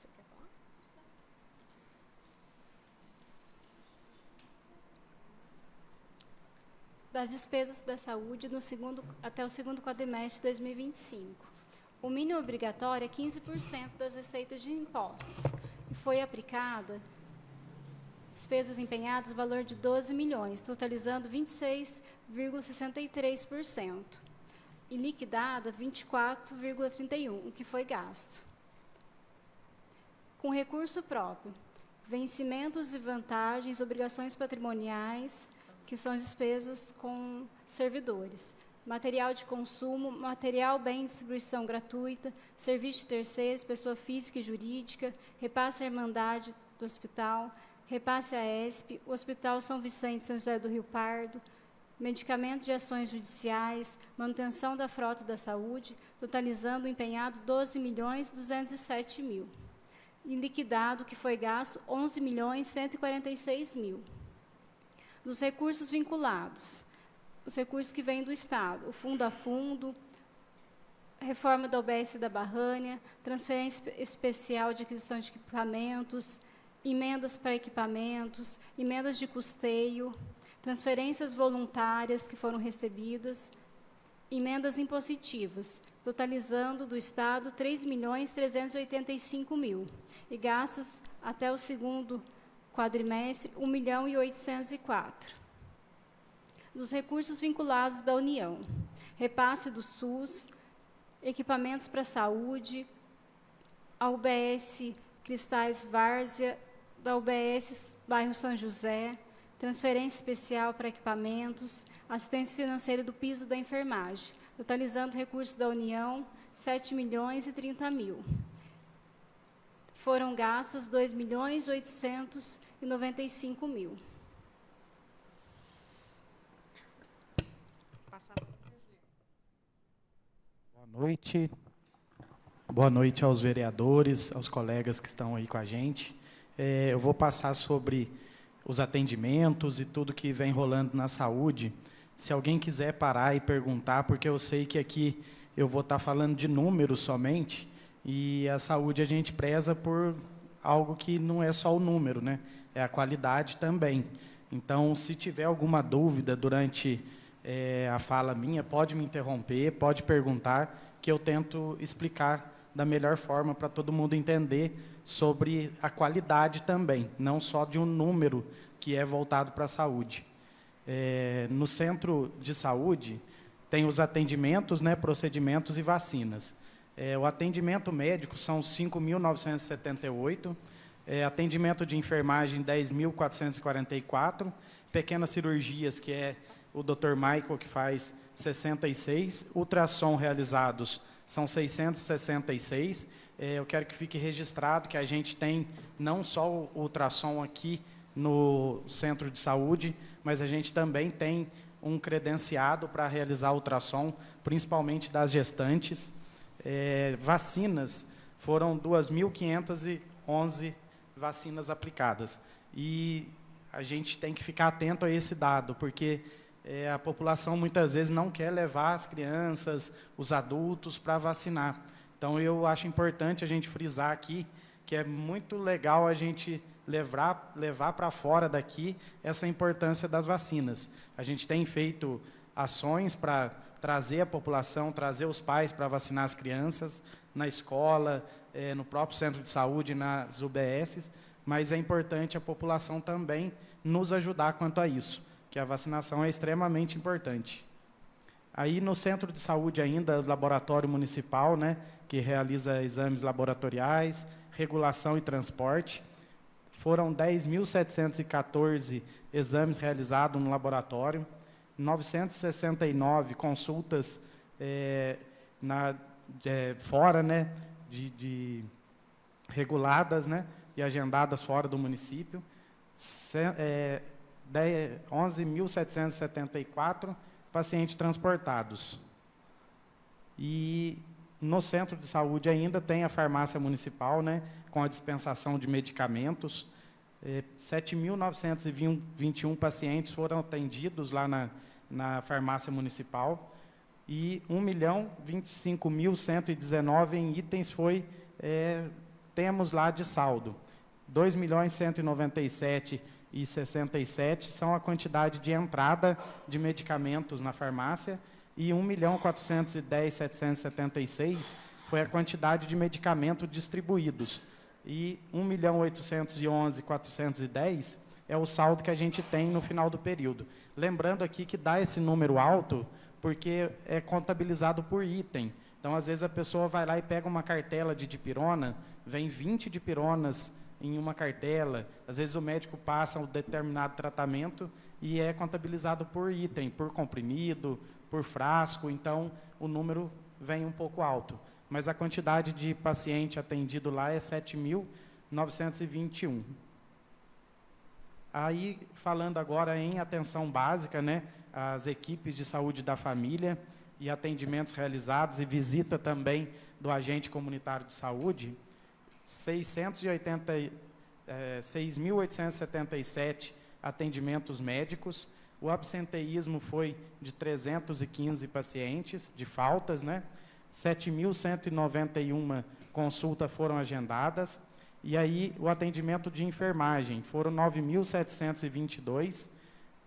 Você quer falar? Das despesas da saúde até o segundo quadrimestre de 2025. O mínimo obrigatório é 15% das receitas de impostos e foi aplicada despesas empenhadas valor de 12 milhões, totalizando 26,63%, e liquidada 24,31%, o que foi gasto. Com recurso próprio, vencimentos e vantagens, obrigações patrimoniais, que são as despesas com servidores, material de consumo, material, bem, distribuição gratuita, serviço de terceiros, pessoa física e jurídica, repasse à Irmandade do Hospital, repasse à ESP, o Hospital São Vicente São José do Rio Pardo, medicamentos de ações judiciais, manutenção da frota da saúde, totalizando o empenhado 12.207.000. E liquidado, que foi gasto, 11.146.000. Dos recursos vinculados, os recursos que vêm do Estado, o fundo a fundo, reforma da UBS da Barrânia, transferência especial de aquisição de equipamentos, emendas para equipamentos, emendas de custeio, transferências voluntárias que foram recebidas, emendas impositivas, totalizando do Estado 3.385.000, e gastos até o segundo quadrimestre 1.804.000. Dos recursos vinculados da União, repasse do SUS, equipamentos para a saúde, a UBS Cristais Várzea, da UBS Bairro São José, transferência especial para equipamentos, assistência financeira do piso da enfermagem, totalizando recursos da União 7.030.000. Foram gastos 2.895.000. Boa noite. Boa noite aos vereadores, aos colegas que estão aí com a gente. Eu vou passar sobre os atendimentos e tudo que vem rolando na saúde. Se alguém quiser parar e perguntar, porque eu sei que aqui eu vou estar falando de números somente, e a saúde a gente preza por algo que não é só o número, né? É a qualidade também. Então, se tiver alguma dúvida durante a fala minha, pode me interromper, pode perguntar, que eu tento explicar da melhor forma para todo mundo entender sobre a qualidade também, não só de um número que é voltado para a saúde. No centro de saúde, tem os atendimentos, né, procedimentos e vacinas. O atendimento médico são 5.978, atendimento de enfermagem 10.444, pequenas cirurgias, que é o Dr. Michael, que faz 66, ultrassom realizados são 666. Eu quero que fique registrado que a gente tem não só o ultrassom aqui no centro de saúde, mas a gente também tem um credenciado para realizar ultrassom, principalmente das gestantes. Vacinas, foram 2.511 vacinas aplicadas. E a gente tem que ficar atento a esse dado, porque a população muitas vezes não quer levar as crianças, os adultos para vacinar. Então, eu acho importante a gente frisar aqui que é muito legal a gente levar para fora daqui essa importância das vacinas. A gente tem feito ações para trazer a população, trazer os pais para vacinar as crianças, na escola, no próprio centro de saúde, nas UBSs, mas é importante a população também nos ajudar quanto a isso, que a vacinação é extremamente importante. Aí, no centro de saúde ainda, o laboratório municipal, né, que realiza exames laboratoriais, regulação e transporte, foram 10.714 exames realizados no laboratório, 969 consultas fora, né, reguladas, né, e agendadas fora do município, 11.774 pacientes transportados. E no centro de saúde ainda tem a farmácia municipal, né, com a dispensação de medicamentos. 7.921 pacientes foram atendidos lá na farmácia municipal e 1.025.119 em itens temos lá de saldo. 2.197.067 são a quantidade de entrada de medicamentos na farmácia e 1.410.776 foi a quantidade de medicamentos distribuídos. E 1.811.410 é o saldo que a gente tem no final do período. Lembrando aqui que dá esse número alto porque é contabilizado por item. Então, às vezes, a pessoa vai lá e pega uma cartela de dipirona, vem 20 dipironas em uma cartela, às vezes o médico passa um determinado tratamento e é contabilizado por item, por comprimido, por frasco, então o número vem um pouco alto. Mas a quantidade de paciente atendido lá é 7.921. Aí, falando agora em atenção básica, né, as equipes de saúde da família e atendimentos realizados e visita também do agente comunitário de saúde, 6.877 atendimentos médicos, o absenteísmo foi de 315 pacientes, de faltas, né? 7.191 consultas foram agendadas, e aí o atendimento de enfermagem foram 9.722,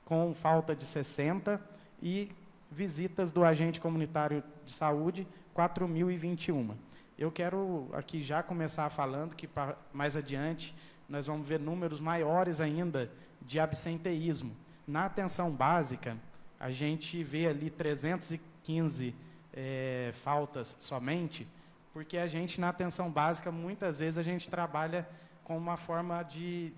com falta de 60, e visitas do agente comunitário de saúde, 4.021. Eu quero aqui já começar falando que, mais adiante, nós vamos ver números maiores ainda de absenteísmo. Na atenção básica, a gente vê ali 315 faltas somente, porque a gente, na atenção básica, muitas vezes a gente trabalha com uma forma de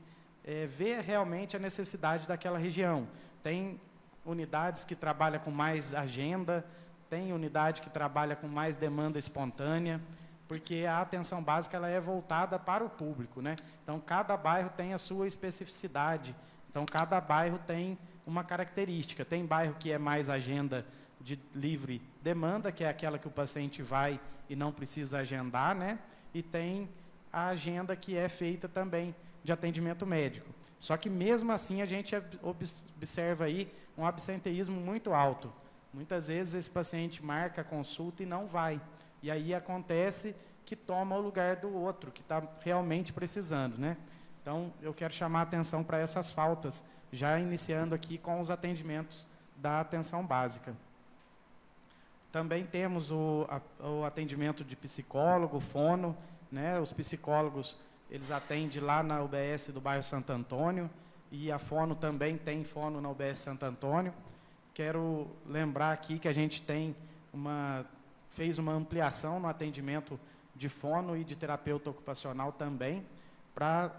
ver realmente a necessidade daquela região. Tem unidades que trabalham com mais agenda, tem unidade que trabalha com mais demanda espontânea, porque a atenção básica ela é voltada para o público, né? Então, cada bairro tem a sua especificidade. Então, cada bairro tem uma característica. Tem bairro que é mais agenda de livre demanda, que é aquela que o paciente vai e não precisa agendar, né? E tem a agenda que é feita também de atendimento médico. Só que, mesmo assim, a gente observa aí um absenteísmo muito alto. Muitas vezes, esse paciente marca a consulta e não vai. E aí acontece que toma o lugar do outro, que está realmente precisando, né? Então, eu quero chamar a atenção para essas faltas, já iniciando aqui com os atendimentos da atenção básica. Também temos o atendimento de psicólogo, fono, né? Os psicólogos, eles atendem lá na UBS do bairro Santo Antônio, e a fono também tem fono na UBS Santo Antônio. Quero lembrar aqui que a gente fez uma ampliação no atendimento de fono e de terapeuta ocupacional também, para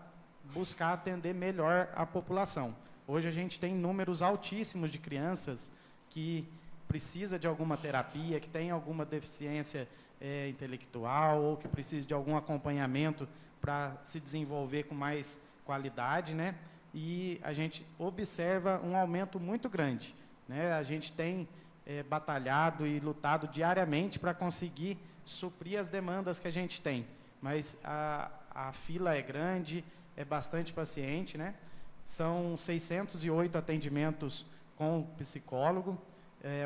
buscar atender melhor a população. Hoje a gente tem números altíssimos de crianças que precisa de alguma terapia, que tem alguma deficiência intelectual ou que precisa de algum acompanhamento para se desenvolver com mais qualidade, né? E a gente observa um aumento muito grande, né? A gente tem batalhado e lutado diariamente para conseguir suprir as demandas que a gente tem, mas a fila é grande, é bastante paciente, né? São 608 atendimentos com o psicólogo,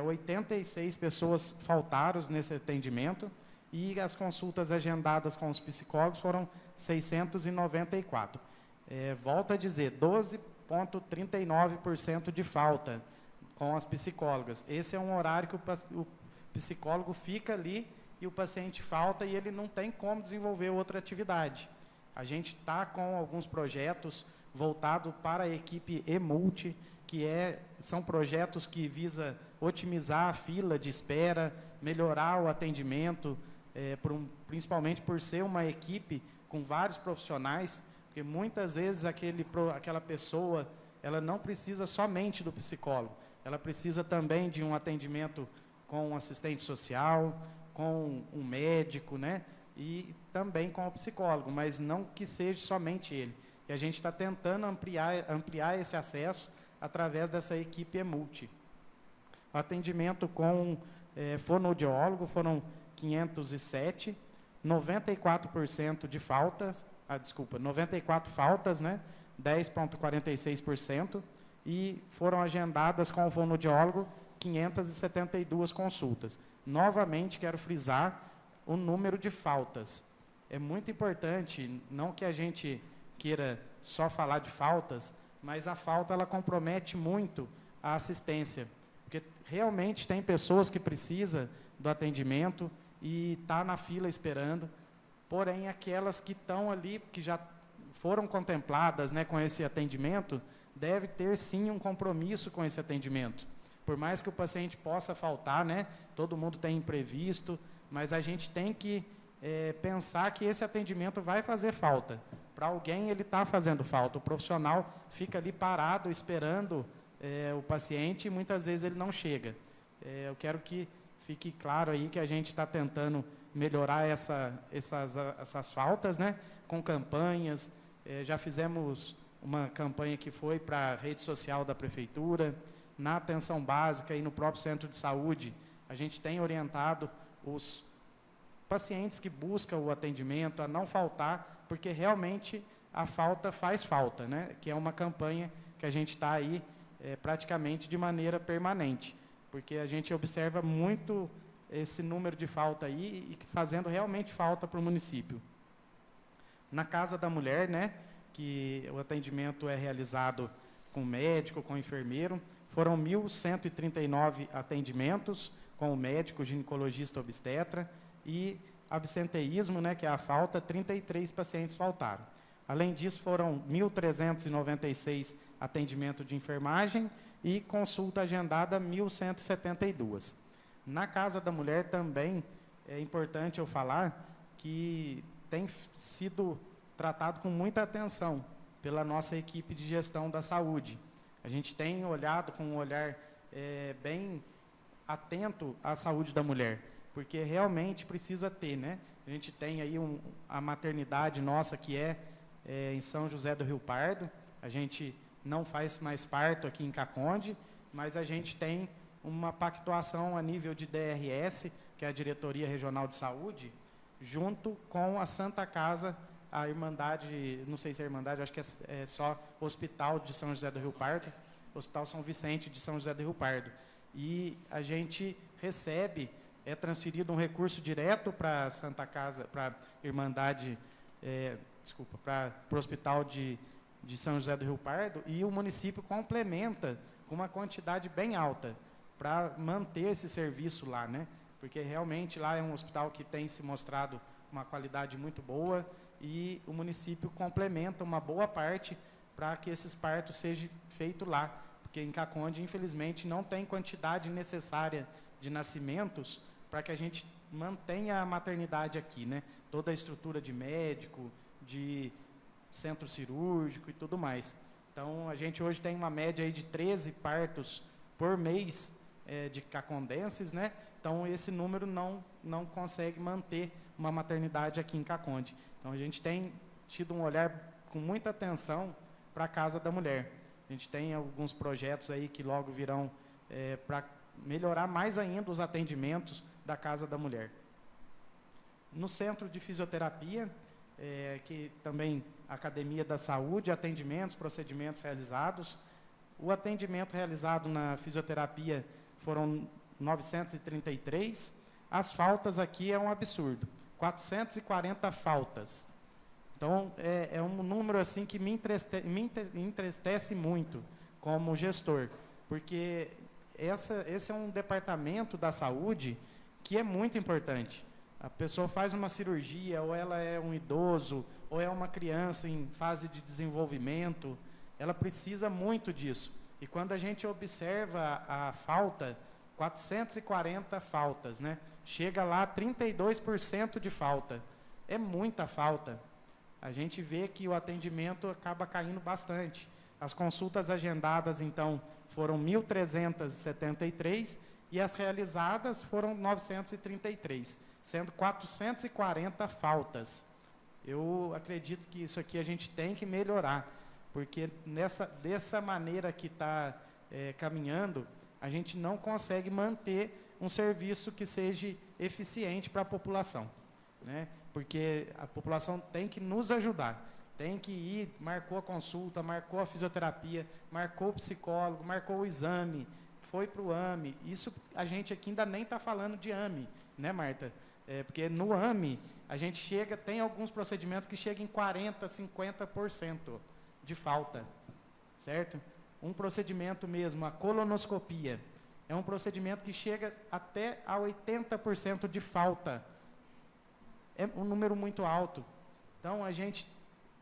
86 pessoas faltaram nesse atendimento, e as consultas agendadas com os psicólogos foram 694. Volto a dizer, 12,39% de falta com as psicólogas. Esse é um horário que o psicólogo fica ali e o paciente falta e ele não tem como desenvolver outra atividade. A gente está com alguns projetos voltados para a equipe E-Multi, que são projetos que visam otimizar a fila de espera, melhorar o atendimento, principalmente por ser uma equipe com vários profissionais, porque muitas vezes aquela pessoa ela não precisa somente do psicólogo, ela precisa também de um atendimento com um assistente social, com um médico, né? E também com o psicólogo, mas não que seja somente ele. E a gente está tentando ampliar esse acesso através dessa equipe E-Multi. O atendimento com fonoaudiólogo foram 507, 94% de faltas, 94 faltas, né? 10,46%, e foram agendadas com o fonoaudiólogo 572 consultas. Novamente, quero frisar o número de faltas. É muito importante, não que a gente queira só falar de faltas, mas a falta ela compromete muito a assistência, porque realmente tem pessoas que precisam do atendimento e está na fila esperando, porém aquelas que estão ali, que já foram contempladas, né, com esse atendimento, deve ter sim um compromisso com esse atendimento. Por mais que o paciente possa faltar, né, todo mundo tem imprevisto, mas a gente tem que pensar que esse atendimento vai fazer falta. Para alguém ele está fazendo falta, o profissional fica ali parado esperando o paciente e muitas vezes ele não chega. Eu quero que fique claro aí que a gente está tentando melhorar essas faltas, né, com campanhas. Já fizemos uma campanha que foi para a rede social da prefeitura, na atenção básica e no próprio centro de saúde. A gente tem orientado os pacientes que buscam o atendimento a não faltar, porque realmente a falta faz falta, né? Que é uma campanha que a gente está aí praticamente de maneira permanente, porque a gente observa muito esse número de falta aí e fazendo realmente falta para o município. Na Casa da Mulher, né, que o atendimento é realizado com médico, com enfermeiro, foram 1.139 atendimentos com o médico, ginecologista, obstetra, e absenteísmo, né, que é a falta, 33 pacientes faltaram. Além disso, foram 1.396 atendimentos de enfermagem e consulta agendada 1.172. Na Casa da Mulher também é importante eu falar que tem sido tratado com muita atenção pela nossa equipe de gestão da saúde. A gente tem olhado com um olhar bem atento à saúde da mulher, porque realmente precisa ter, né? A gente tem aí a maternidade nossa que em São José do Rio Pardo. A gente não faz mais parto aqui em Caconde, mas a gente tem uma pactuação a nível de DRS, que é a Diretoria Regional de Saúde, junto com a Santa Casa, a Irmandade, não sei se é a Irmandade, acho que é só o Hospital de São José do Rio Pardo, Hospital São Vicente de São José do Rio Pardo. E a gente recebe, transferido um recurso direto para a Santa Casa, para a Irmandade, para o Hospital de São José do Rio Pardo, e o município complementa com uma quantidade bem alta para manter esse serviço lá, né? Porque realmente lá é um hospital que tem se mostrado uma qualidade muito boa e o município complementa uma boa parte para que esses partos sejam feitos lá, porque em Caconde, infelizmente, não tem quantidade necessária de nascimentos para que a gente mantenha a maternidade aqui, né? Toda a estrutura de médico, de centro cirúrgico e tudo mais. Então, a gente hoje tem uma média aí de 13 partos por mês de cacondenses, né? Então, esse número não consegue manter uma maternidade aqui em Caconde. Então, a gente tem tido um olhar com muita atenção para a Casa da Mulher. A gente tem alguns projetos aí que logo virão para melhorar mais ainda os atendimentos da Casa da Mulher. No Centro de Fisioterapia, que também Academia da Saúde, atendimentos, procedimentos realizados. O atendimento realizado na fisioterapia foram 933. As faltas aqui é um absurdo. 440 faltas. Então, é um número assim que me entristece muito como gestor, porque esse é um departamento da saúde que é muito importante. A pessoa faz uma cirurgia, ou ela é um idoso, ou é uma criança em fase de desenvolvimento, ela precisa muito disso. E quando a gente observa a falta, 440 faltas, né? Chega lá 32% de falta. É muita falta. A gente vê que o atendimento acaba caindo bastante. As consultas agendadas, então, foram 1.373 e as realizadas foram 933, sendo 440 faltas. Eu acredito que isso aqui a gente tem que melhorar, porque dessa maneira que está caminhando, a gente não consegue manter um serviço que seja eficiente para a população, né? Porque a população tem que nos ajudar, tem que ir, marcou a consulta, marcou a fisioterapia, marcou o psicólogo, marcou o exame, foi para o AME. Isso a gente aqui ainda nem está falando de AME, né, Marta? Porque no AME a gente tem alguns procedimentos que chegam em 40%, 50% de falta, certo? Um procedimento mesmo, a colonoscopia, é um procedimento que chega até a 80% de falta. É um número muito alto. Então, a gente,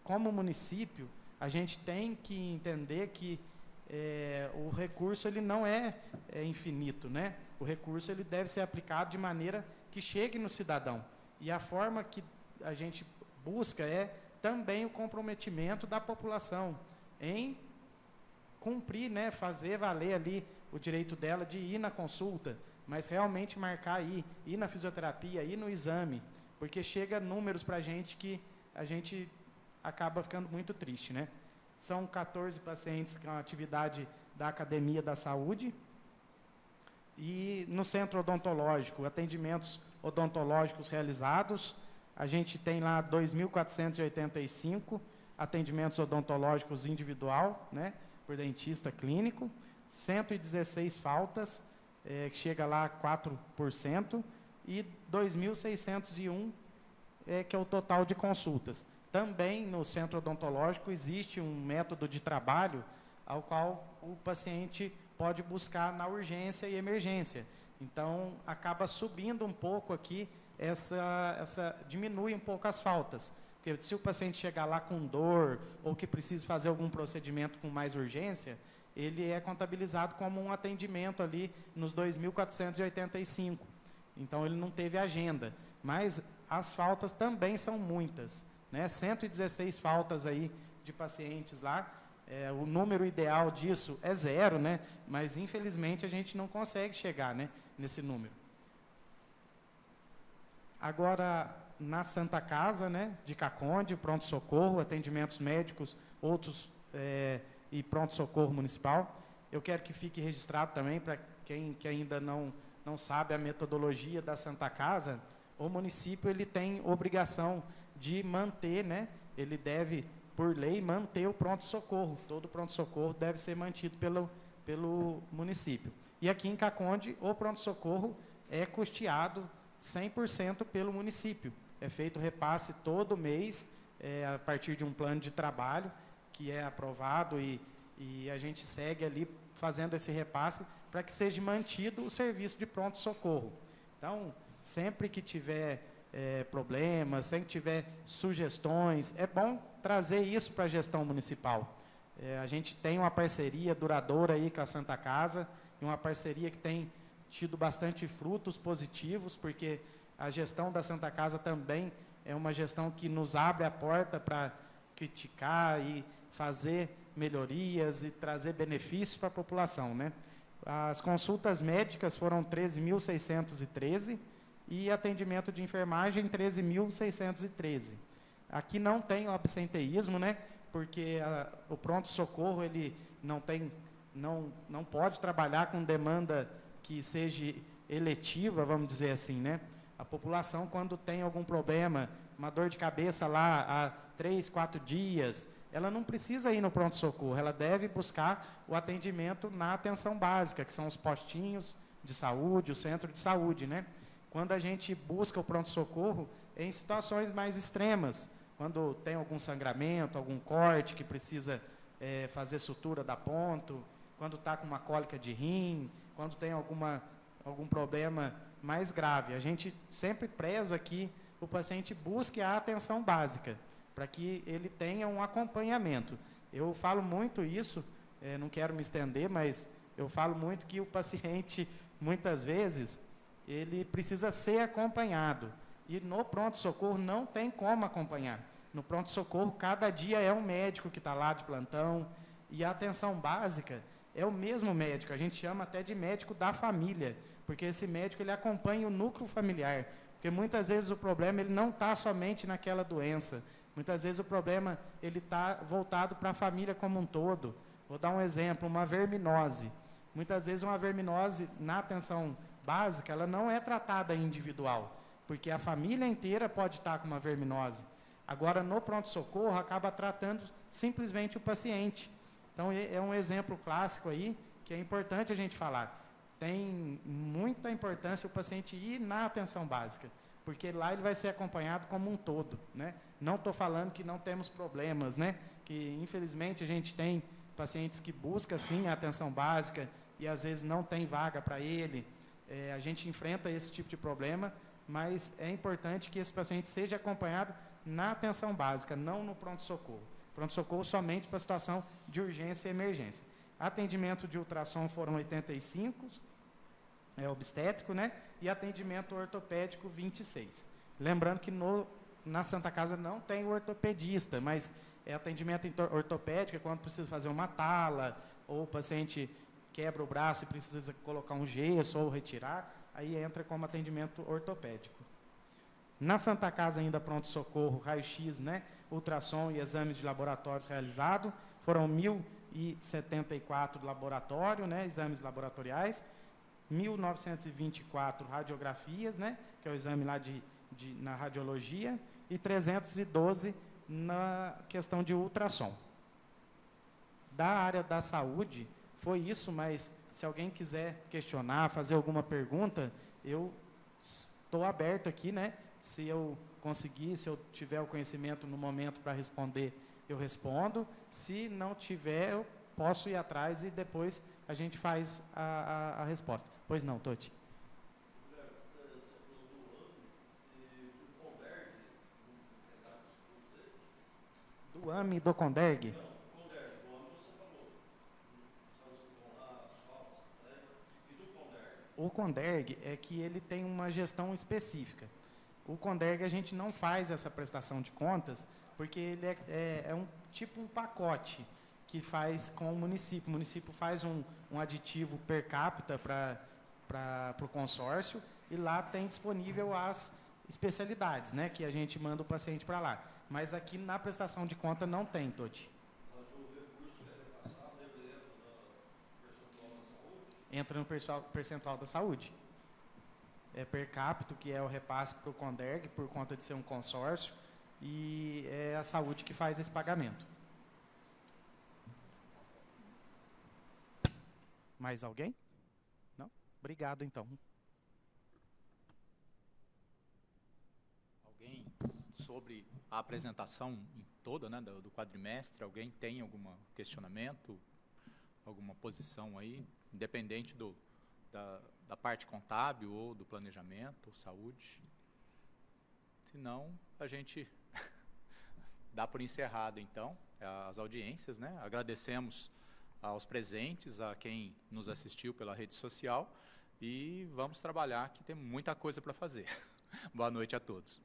como município, a gente tem que entender que o recurso ele não é infinito, né? O recurso ele deve ser aplicado de maneira que chegue no cidadão. E a forma que a gente busca é também o comprometimento da população em cumprir, né, fazer valer ali o direito dela de ir na consulta, mas realmente marcar ir na fisioterapia, ir no exame, porque chega números para a gente que a gente acaba ficando muito triste, né? São 14 pacientes com atividade da Academia da Saúde. E no centro odontológico, atendimentos odontológicos realizados, a gente tem lá 2.485 atendimentos odontológicos individual, né, por dentista clínico, 116 faltas, que chega lá a 4%, e 2.601, que é o total de consultas. Também no centro odontológico existe um método de trabalho ao qual o paciente pode buscar na urgência e emergência. Então, acaba subindo um pouco aqui, diminui um pouco as faltas. Porque se o paciente chegar lá com dor ou que precisa fazer algum procedimento com mais urgência, ele é contabilizado como um atendimento ali nos 2.485. Então, ele não teve agenda. Mas as faltas também são muitas, né? 116 faltas aí de pacientes lá. O número ideal disso é 0, né? Mas, infelizmente, a gente não consegue chegar, né, nesse número. Agora, na Santa Casa, né, de Caconde, pronto-socorro, atendimentos médicos, outros e pronto-socorro municipal, eu quero que fique registrado também, para quem que ainda não sabe a metodologia da Santa Casa, o município ele tem obrigação de manter, né, ele deve, por lei, manter o pronto-socorro. Todo pronto-socorro deve ser mantido pelo município. E aqui em Caconde, o pronto-socorro é custeado 100% pelo município. É feito repasse todo mês, a partir de um plano de trabalho, que é aprovado, e a gente segue ali fazendo esse repasse para que seja mantido o serviço de pronto-socorro. Então, sempre que tiver problemas, sempre que tiver sugestões, é bom trazer isso para a gestão municipal. A gente tem uma parceria duradoura aí com a Santa Casa, e uma parceria que tem tido bastante frutos positivos, porque a gestão da Santa Casa também é uma gestão que nos abre a porta para criticar e fazer melhorias e trazer benefícios para a população, né? As consultas médicas foram 13.613 e atendimento de enfermagem 13.613. Aqui não tem o absenteísmo, né? Porque o pronto-socorro ele não pode trabalhar com demanda que seja eletiva, vamos dizer assim, né? A população, quando tem algum problema, uma dor de cabeça lá há 3, 4 dias, ela não precisa ir no pronto-socorro, ela deve buscar o atendimento na atenção básica, que são os postinhos de saúde, o centro de saúde, né? Quando a gente busca o pronto-socorro, é em situações mais extremas, quando tem algum sangramento, algum corte que precisa fazer sutura da ponto, quando está com uma cólica de rim, quando tem algum problema mais grave. A gente sempre preza que o paciente busque a atenção básica, para que ele tenha um acompanhamento. Eu falo muito isso, não quero me estender, mas eu falo muito que o paciente, muitas vezes, ele precisa ser acompanhado. E no pronto-socorro não tem como acompanhar. No pronto-socorro, cada dia é um médico que está lá de plantão, e a atenção básica é o mesmo médico, a gente chama até de médico da família, porque esse médico ele acompanha o núcleo familiar, porque muitas vezes o problema ele não está somente naquela doença, muitas vezes o problema ele está voltado para a família como um todo. Vou dar um exemplo, uma verminose. Muitas vezes uma verminose na atenção básica, ela não é tratada individual, porque a família inteira pode estar com uma verminose. Agora, no pronto-socorro, acaba tratando simplesmente o paciente. Então, é um exemplo clássico aí, que é importante a gente falar. Tem muita importância o paciente ir na atenção básica, porque lá ele vai ser acompanhado como um todo, né? Não estou falando que não temos problemas, né? Que, infelizmente, a gente tem pacientes que buscam, sim, a atenção básica e, às vezes, não tem vaga para ele. A gente enfrenta esse tipo de problema, mas é importante que esse paciente seja acompanhado na atenção básica, não no pronto-socorro. Pronto-socorro somente para situação de urgência e emergência. Atendimento de ultrassom foram 85, obstétrico, né? E atendimento ortopédico, 26. Lembrando que na Santa Casa não tem o ortopedista, mas atendimento ortopédico é quando precisa fazer uma tala, ou o paciente quebra o braço e precisa colocar um gesso ou retirar, aí entra como atendimento ortopédico. Na Santa Casa ainda pronto-socorro, raio-x, né? Ultrassom e exames de laboratórios realizados, foram 1.074 laboratórios, né? Exames laboratoriais, 1.924 radiografias, né? Que é o exame lá na radiologia, e 312 na questão de ultrassom. Da área da saúde, foi isso, mas se alguém quiser questionar, fazer alguma pergunta, eu estou aberto aqui, né? Se eu conseguir, se eu tiver o conhecimento no momento para responder, eu respondo. Se não tiver, eu posso ir atrás e depois a gente faz a resposta. Pois não, Toti? Do AME e do CONDERG? O CONDERG é que ele tem uma gestão específica. O CONDERG a gente não faz essa prestação de contas, porque ele é um pacote que faz com o município. O município faz um aditivo per capita para o consórcio, e lá tem disponível as especialidades, né, que a gente manda o paciente para lá. Mas aqui na prestação de conta não tem, Toti. Mas o recurso que é repassado, ele Entra entra no percentual da saúde? no percentual da saúde. É per capita, que é o repasse para o CONDERG, por conta de ser um consórcio, e é a saúde que faz esse pagamento. Mais alguém? Não? Obrigado, então. Alguém, sobre a apresentação toda, né, do quadrimestre, alguém tem algum questionamento, alguma posição aí, independente da parte contábil ou do planejamento, saúde? Se não, a gente dá por encerrado, então, as audiências, né? Agradecemos aos presentes, a quem nos assistiu pela rede social, e vamos trabalhar, que tem muita coisa para fazer. Boa noite a todos.